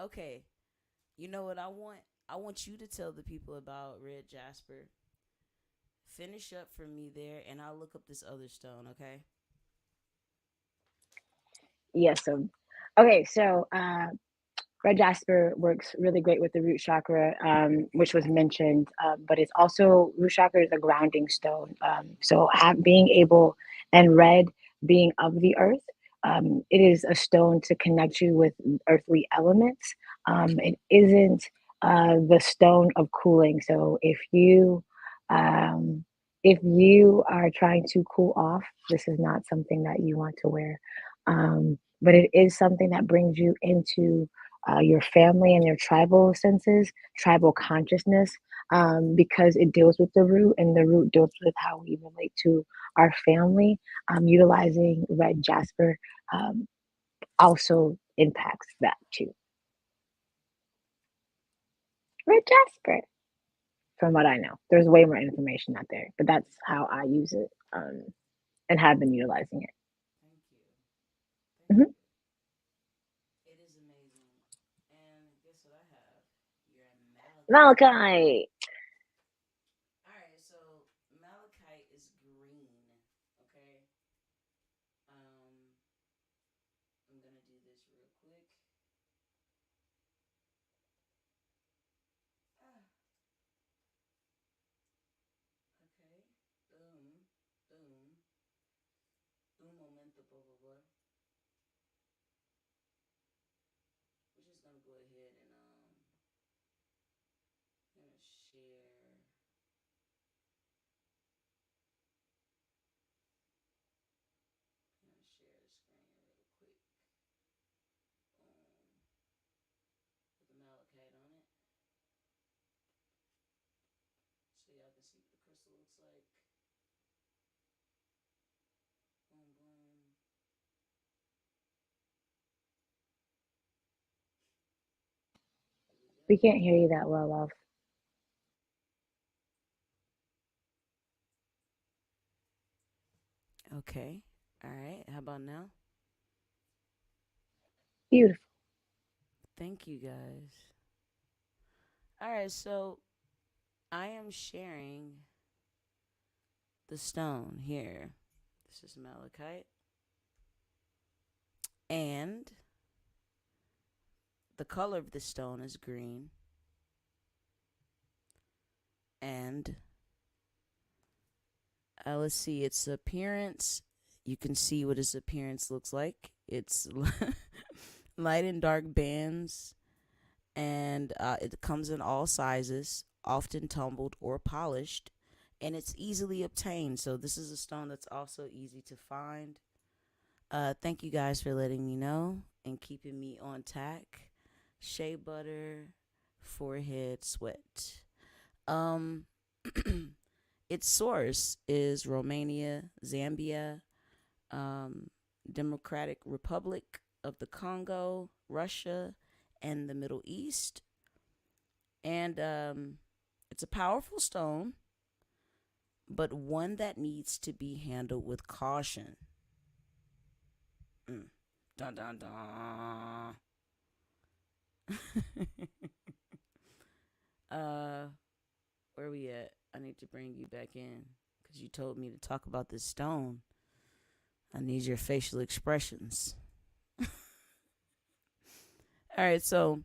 okay. You know what I want? I want you to tell the people about Red Jasper. Finish up for me there, and I'll look up this other stone. Okay. Yes. Okay. Red Jasper works really great with the root chakra, which was mentioned, but it's also root chakra is a grounding stone. Being able and red being of the earth, it is a stone to connect you with earthly elements. It isn't the stone of cooling. So um, if you are trying to cool off, this is not something that you want to wear. But it is something that brings you into your family and your tribal senses, tribal consciousness, because it deals with the root, and the root deals with how we relate to our family. Utilizing red jasper um, also impacts that too. Red jasper, from what I know, there's way more information out there, but that's how I use it and have been utilizing it. Thank you. Thank Mhm. you. It is amazing. And guess what I have? You're a malachite. Malachi. All right. So malachite is green. Okay. Um, I'm gonna do this real quick. Ah, okay. Boom. Boom. Un momento, por favor. We're just gonna go ahead and share. I'm gonna share the screen real quick. Boom. Put the malachite on it so y'all can see what the crystal looks like. Boom, boom. Here we We go. can't hear you that well, love. Okay. All right. How about now? Beautiful. Thank you guys. All right. So I am sharing the stone here. This is malachite. And the color of the stone is green. And let's see its appearance. You can see what its appearance looks like. It's light and dark bands, and it comes in all sizes, often tumbled or polished, and it's easily obtained. So this is a stone that's also easy to find. Thank you guys for letting me know and keeping me on tack. Shea butter, forehead sweat. Um, its source is Romania, Zambia, um, Democratic Republic of the Congo, Russia, and the Middle East. And it's a powerful stone, but one that needs to be handled with caution. Mm. Dun dun dun. uh, where we at? I need to bring you back in because you told me to talk about this stone. I need your facial expressions. All right, so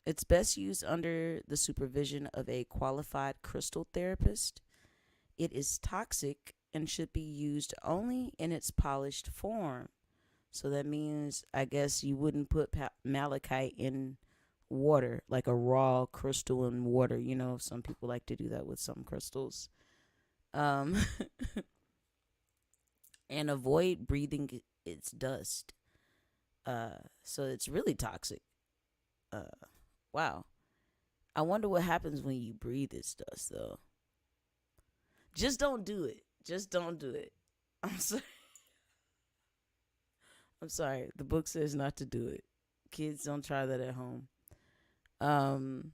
it's best used under the supervision of a qualified crystal therapist. It is toxic and should be used only in its polished form. So that means, I guess, you wouldn't put malachite in water, like a raw crystal in water. You know, some people like to do that with some crystals. Um, and avoid breathing its dust. So it's really toxic. Uh, wow. I wonder what happens when you breathe its dust, though. Just don't do it. Just don't do it. I'm sorry. I'm sorry. The book says not to do it. Kids, don't try that at home. Um,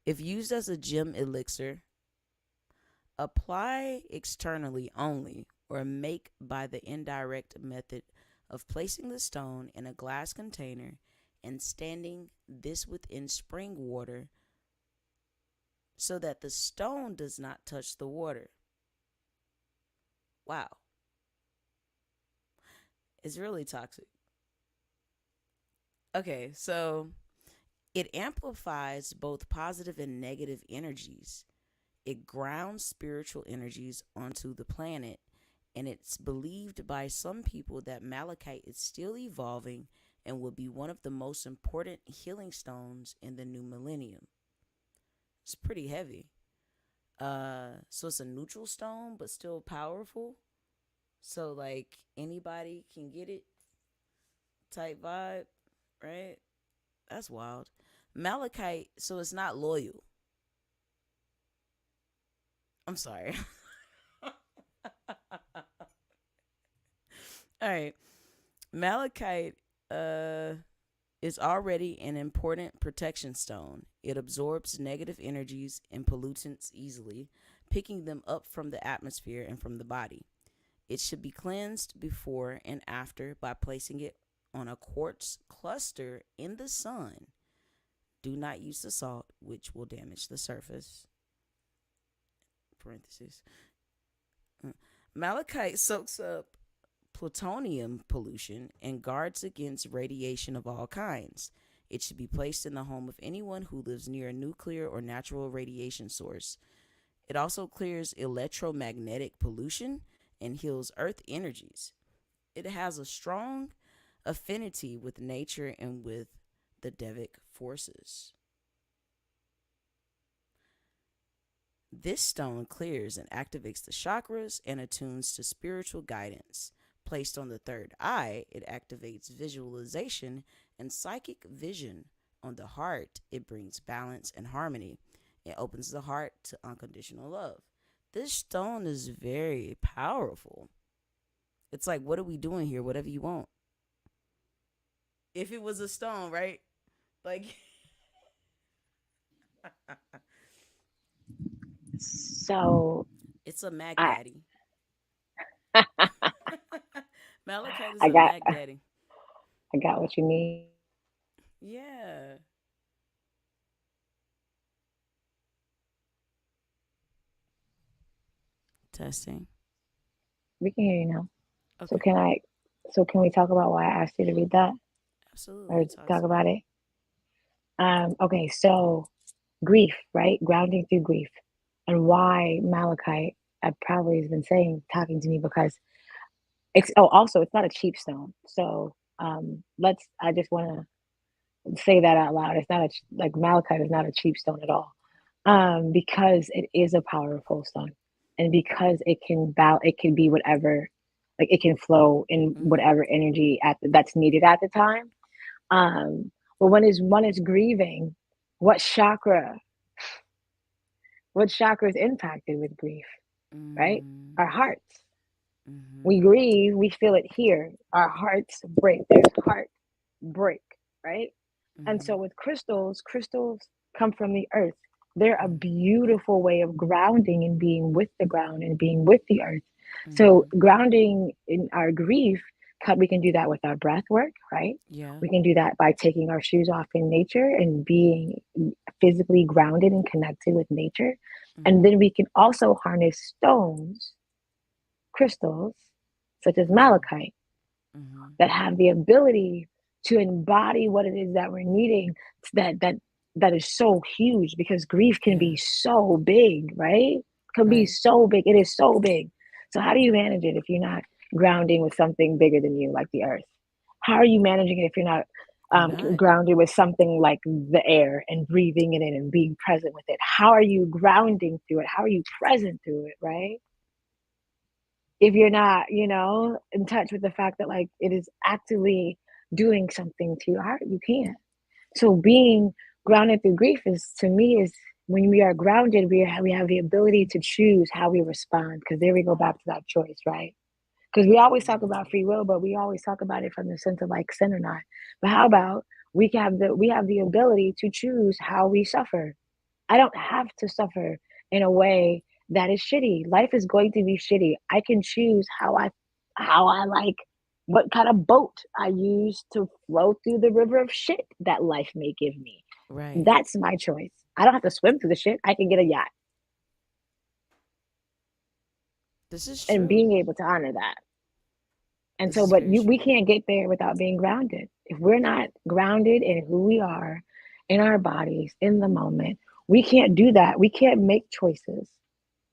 if used as a gem elixir, apply externally only or make by the indirect method of placing the stone in a glass container and standing this within spring water so that the stone does not touch the water. Wow. It's really toxic. Okay, so it amplifies both positive and negative energies. It grounds spiritual energies onto the planet, and it's believed by some people that malachite is still evolving and will be one of the most important healing stones in the new millennium. It's pretty heavy. So it's a neutral stone, but still powerful. So like anybody can get it type vibe, right? That's wild. Malachite, so it's not loyal. I'm sorry. All right. Malachite uh is already an important protection stone. It absorbs negative energies and pollutants easily, picking them up from the atmosphere and from the body. It should be cleansed before and after by placing it on a quartz cluster in the sun. Do not use the salt, which will damage the surface. Parentheses. Malachite soaks up plutonium pollution and guards against radiation of all kinds. It should be placed in the home of anyone who lives near a nuclear or natural radiation source. It also clears electromagnetic pollution and heals earth energies. It has a strong affinity with nature and with the Devic forces. This stone clears and activates the chakras and attunes to spiritual guidance. Placed on the third eye, it activates visualization and psychic vision. On the heart, it brings balance and harmony. It opens the heart to unconditional love. This stone is very powerful. It's like, what are we doing here? Whatever you want. If it was a stone, right? Like, So it's a Mac I Daddy. Malachite is I a got Mac Daddy. I got what you need. Yeah. Testing. We can hear you now. So Okay. can I? So can we talk about why I asked you to read that or Absolutely. Talk talk to me. about it? Okay. So grief, right? Grounding through grief, and why Malachite. I probably has been saying talking to me because it's. Oh, also it's not a cheap stone. So let's. I just want to say that out loud. It's not a like malachite is not a cheap stone at all, because it is a powerful stone, and because it can be whatever, like it can flow in Mm-hmm. whatever energy that's needed at the time. But when is one is grieving, what chakra, what chakra is impacted with grief, right? Mm-hmm. Our hearts. Mm-hmm. We grieve, we feel it here. Our hearts break. There's heart break, right? And Mm-hmm. so with crystals, crystals come from the earth. They're a beautiful way of grounding and being with the ground and being with the earth. So Mm-hmm. grounding in our grief, we can do that with our breath work, right? Yeah. We can do that by taking our shoes off in nature and being physically grounded and connected with nature. And Mm-hmm. then we can also harness stones, crystals, such as Mm-hmm. malachite, Mm-hmm. that have the ability to embody what it is that we're needing, that that that is so huge, because grief can Yeah. be so big, right? Can be Right. so big. It is so big. So how do you manage it if you're not grounding with something bigger than you, like the earth? How are you managing it if you're not You're not. grounded with something like the air and breathing it in and being present with it? How are you grounding through it? How are you present through it, right? If you're not, in touch with the fact that like it is actively doing something to your heart, you can't. So being grounded through grief is, to me, is when we are grounded, we have the ability to choose how we respond. Because there we go back to that choice, right? Because we always talk Mm-hmm. about free will, but we always talk about it from the sense of like sin or not. But how about we have the ability to choose how we suffer. I don't have to suffer in a way that is shitty. Life is going to be shitty. I can choose how I like, what kind of boat I use to flow through the river of shit that life may give me. Right. That's my choice. I don't have to swim through the shit. I can get a yacht, This is and true. being able to honor that. And This so, is but very we true. can't get there without being grounded. If we're not grounded in who we are, in our bodies, in the moment, we can't do that. We can't make choices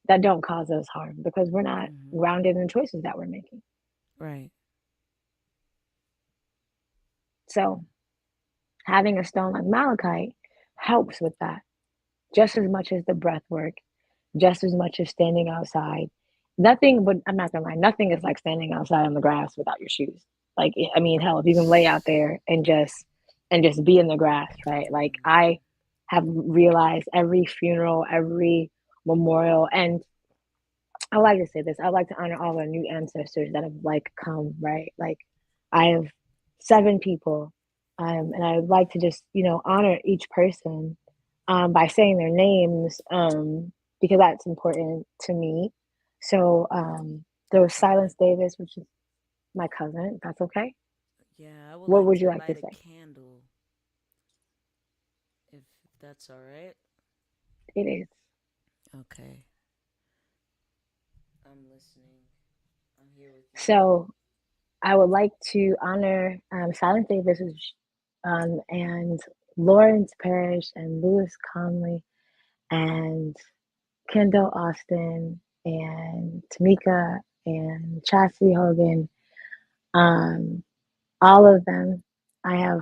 that don't cause us harm because we're not Mm-hmm. grounded in choices that we're making. Right. So, having a stone like malachite helps with that just as much as the breath work, just as much as standing outside. Nothing, but I'm not gonna lie, nothing is like standing outside on the grass without your shoes. Like, I mean, hell, if you can lay out there and just be in the grass, right? Like, I have realized every funeral, every memorial, and I like to say this. I like to honor all our new ancestors that have like come, right? Like, I have 7 people, and I would like to just honor each person, by saying their names, because that's important to me. So there was I would Silence like. Davis, which is my cousin. If that's okay. Yeah, I would What like would you to like to light a say? candle, if that's all right. It is. Okay. I'm listening. I'm here with you. So I would like to honor Silence Davis, and Lawrence Parrish and Lewis Conley and Kendall Austin and Tamika and Chastity Hogan. Um, all of them I have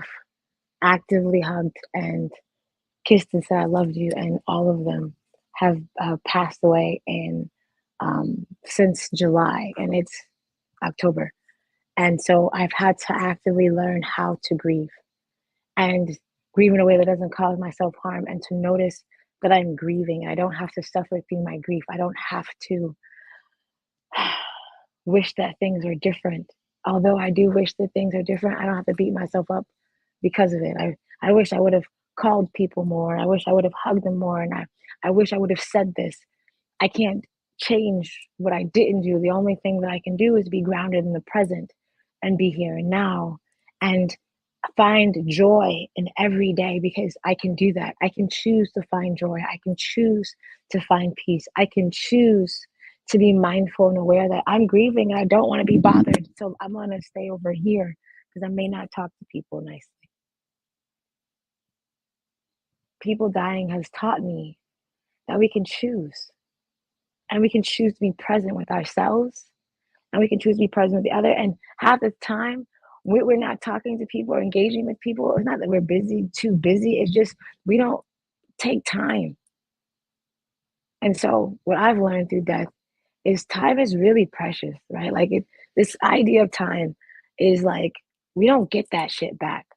actively hugged and kissed and said I loved you, and all of them have passed away in since July, and it's October. And so I've had to actively learn how to grieve and grieve in a way that doesn't cause myself harm, and to notice that I'm grieving. I don't have to suffer through my grief. I don't have to wish that things are different. Although I do wish that things are different, I don't have to beat myself up because of it. I wish I would have called people more. I wish I would have hugged them more. And I wish I would have said this. I can't change what I didn't do. The only thing that I can do is be grounded in the present and be here and now and find joy in every day, because I can do that. I can choose to find joy. I can choose to find peace. I can choose to be mindful and aware that I'm grieving and I don't want to be bothered. So I'm going to stay over here because I may not talk to people nicely. People dying has taught me that we can choose, and we can choose to be present with ourselves, and we can choose to be present with the other. And half the time, we're not talking to people or engaging with people. It's not that we're busy, too busy. It's just we don't take time. And so, what I've learned through death is time is really precious, right? Like this idea of time is like we don't get that shit back.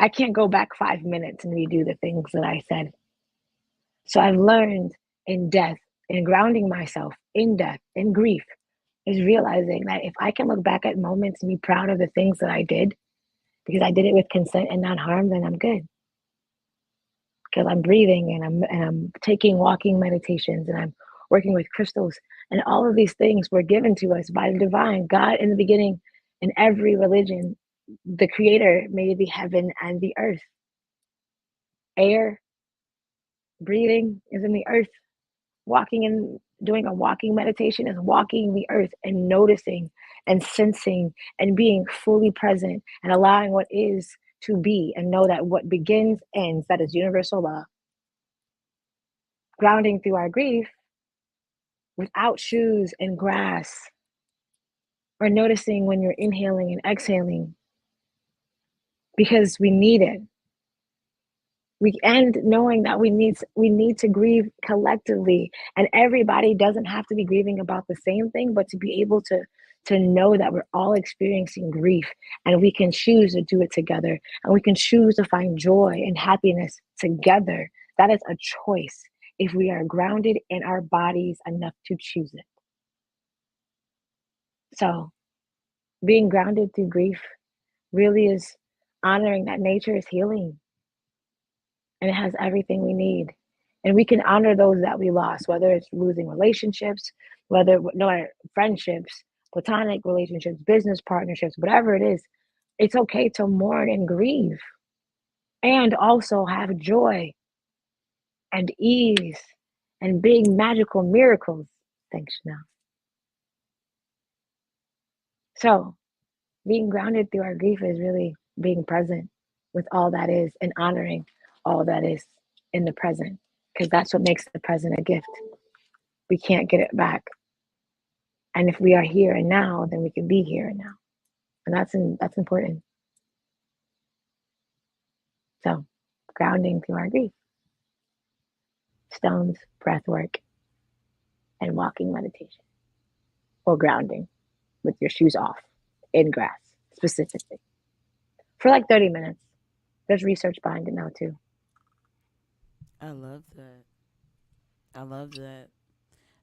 I can't go back 5 minutes and redo the things that I said. So I've learned in death, in grounding myself in death, in grief, is realizing that if I can look back at moments and be proud of the things that I did, because I did it with consent and not harm, then I'm good. Because I'm breathing and I'm taking walking meditations and I'm working with crystals, and all of these things were given to us by the divine God in the beginning. In every religion, the Creator made the heaven and the earth. Air, breathing is in the earth. Walking and doing a walking meditation is walking the earth and noticing and sensing and being fully present and allowing what is to be, and know that what begins ends. That is universal law. Grounding through our grief without shoes and grass, or noticing when you're inhaling and exhaling, because we need it. We end knowing that we need to grieve collectively, and everybody doesn't have to be grieving about the same thing, but to be able to know that we're all experiencing grief, and we can choose to do it together, and we can choose to find joy and happiness together. That is a choice if we are grounded in our bodies enough to choose it. So being grounded through grief really is honoring that nature is healing and it has everything we need. And we can honor those that we lost, whether it's losing relationships, whether no friendships, platonic relationships, business partnerships, whatever it is. It's okay to mourn and grieve, and also have joy and ease and big magical miracles. Thanks, Chanel. So being grounded through our grief is really being present with all that is and honoring all that is in the present, because that's what makes the present a gift. We can't get it back. And if we are here and now, then we can be here and now. And that's important. So grounding through our grief, stones, breath work, and walking meditation, or grounding with your shoes off in grass specifically for like 30 minutes. There's research behind it now too. I love that. I love that.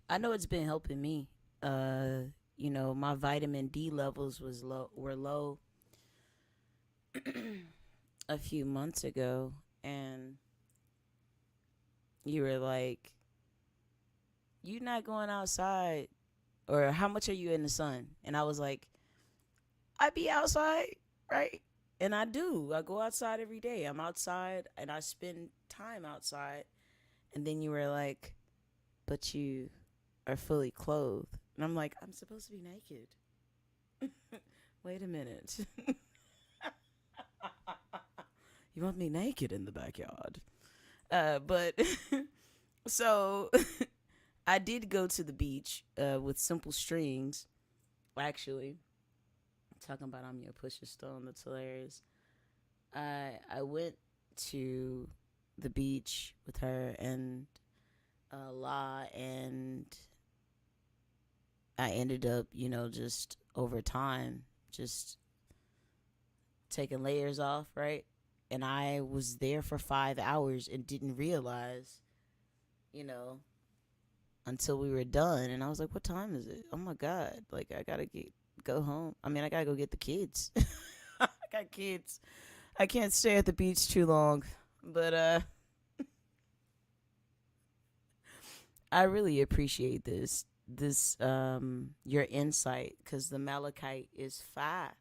I know it's been helping me. Uh, my vitamin D levels were low a few months ago, and you were like, "You not going outside, or how much are you in the sun?" And I was like, "I be outside, right?" And I do. I go outside every day. I'm outside and I spend time outside. And then you were like, "But you are fully clothed." And I'm like, "I'm supposed to be naked." Wait a minute. You want me naked in the backyard? But so I did go to the beach with Simple Strings. Actually, talking about I'm your pusher stone. That's hilarious. I went to the beach with her, and a lot, and I ended up, just over time, just taking layers off, right? And I was there for 5 hours and didn't realize, you know, until we were done. And I was like, what time is it? Oh my God. Like, I gotta go home. I mean, I gotta go get the kids. I got kids. I can't stay at the beach too long. But I really appreciate this your insight, because the malachite is fire.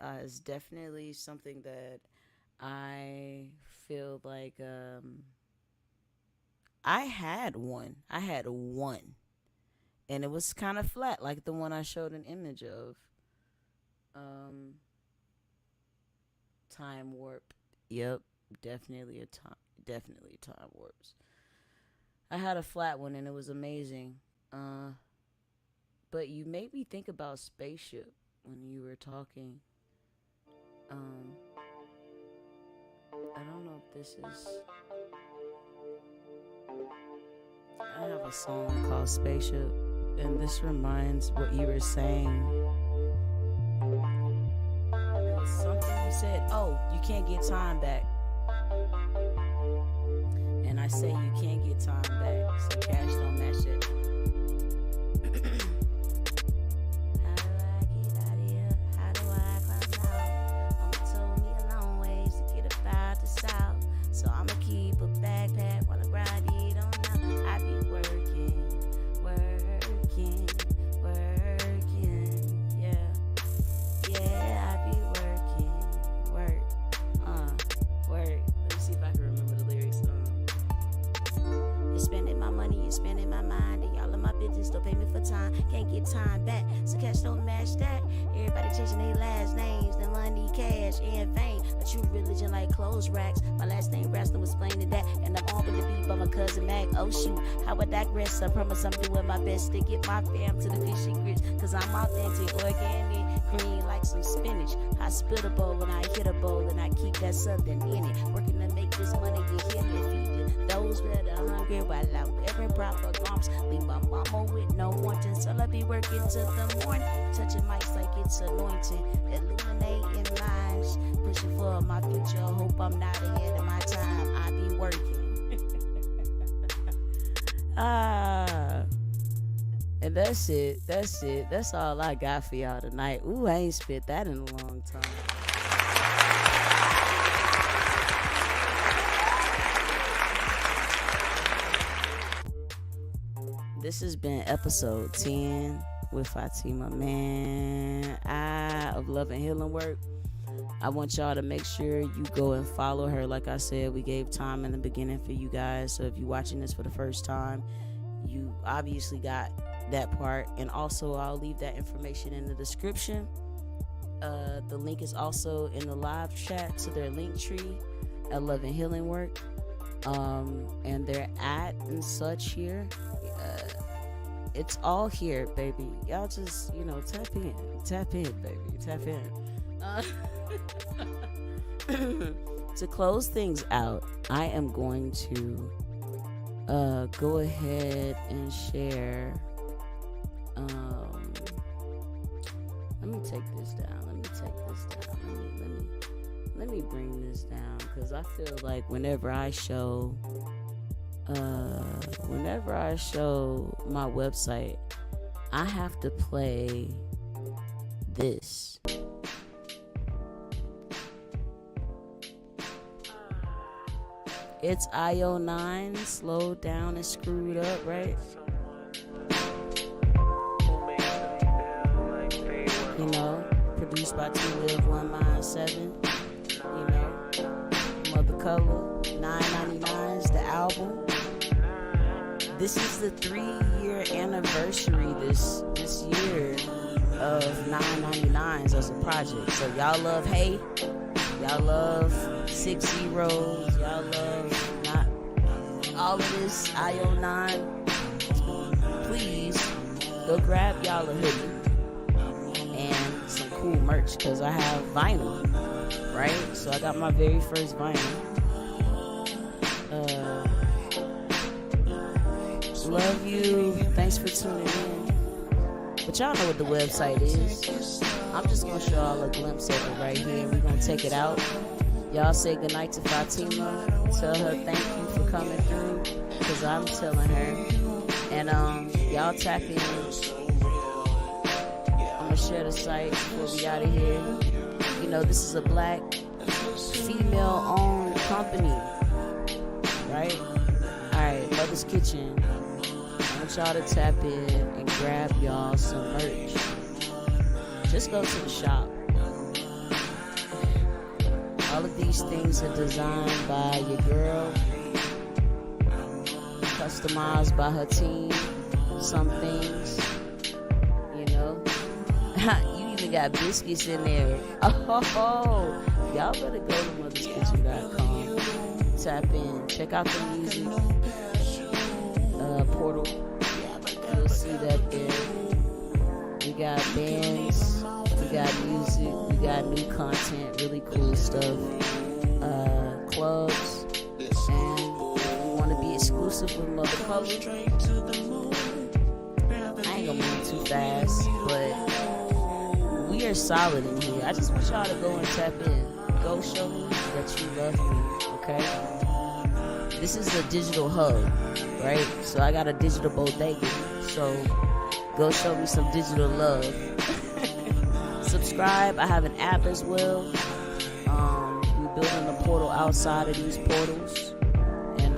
It's definitely something that I feel like I had one. And it was kind of flat, like the one I showed an image of. Time warp. Yep, definitely time warps. I had a flat one and it was amazing. But you made me think about spaceship when you were talking. I don't know if this is. I have a song called Spaceship, and this reminds what you were saying. It was something you said. Oh, you can't get time back. And I say you can't get time back, so cash don't match it. Time back, so cash don't match that. Everybody chasing their last names, then money, cash, and fame. A true religion like clothes racks. My last name Raston was explaining that, and I'm on with the beat by my cousin Mac. Oh shoot, how I digress? I promise I'm doing my best to get my fam to the fish and grits, cause I'm authentic, organic, green like some spinach. Hospitable when I hit a bowl, and I keep that southern in it. Working to make this money, you hear me feeding those that are hungry while I'm wearing proper garments. Leave my mama with no wanting, so I be working till the morning. Touching mics like it's anointing, illuminating lines, pushing for my future. Hope I'm not ahead of my time. I be working. And that's it. That's all I got for y'all tonight. Ooh, I ain't spit that in a long time. This has been episode 10 with Fatima Mann of Love and Healing Work. I want y'all to make sure you go and follow her. Like I said, we gave time in the beginning for you guys. So if you're watching this for the first time, you obviously got that part. And also, I'll leave that information in the description. The link is also in the live chat to their link tree at Love and Healing Work. And their at and such here. It's all here, baby. Y'all just, tap in, baby, tap in. To close things out, I am going to go ahead and share. Let me take this down. Let me bring this down, because I feel like whenever I show my website, I have to play this. It's IO9, slowed down and screwed up, right? Produced by 2live1mind7. Mvtha Cvla, $9.99 the album. This is the 3-year anniversary this year of 999s as a project. So y'all love Hey, y'all love 6 Zeros, y'all love not all of this IO9. Please go grab y'all a hoodie and some cool merch, because I have vinyl, right? So I got my very first vinyl. Love you. Thanks for tuning in. But y'all know what the website is. I'm just going to show y'all a glimpse of it right here. We're going to take it out. Y'all say goodnight to Fatima. Tell her thank you for coming through, because I'm telling her. And y'all tap in. I'm going to share the site before we out of here. You know, this is a black, female-owned company. Right? Alright, Mother's Kitchen. I want y'all to tap in and grab y'all some merch. Just go to the shop. All of these things are designed by your girl, customized by her team. Some things, you know. You even got biscuits in there. Oh, y'all better go to motherskitchen.com. Tap in. Check out the music portal. You'll see that there. We got bands, we got music, we got new content, really cool stuff, clubs, and if you want to be exclusive with Mvtha Cvla, I ain't gonna move too fast, but we are solid in here. I just want y'all to go and tap in. Go show me that you love me, okay? This is a digital hub, right? So I got a digital bodega, so go show me some digital love. Subscribe. I have an app as well. We're building a portal outside of these portals. And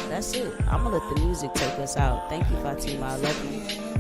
that's it. I'm going to let the music take us out. Thank you, Fatima. I love you.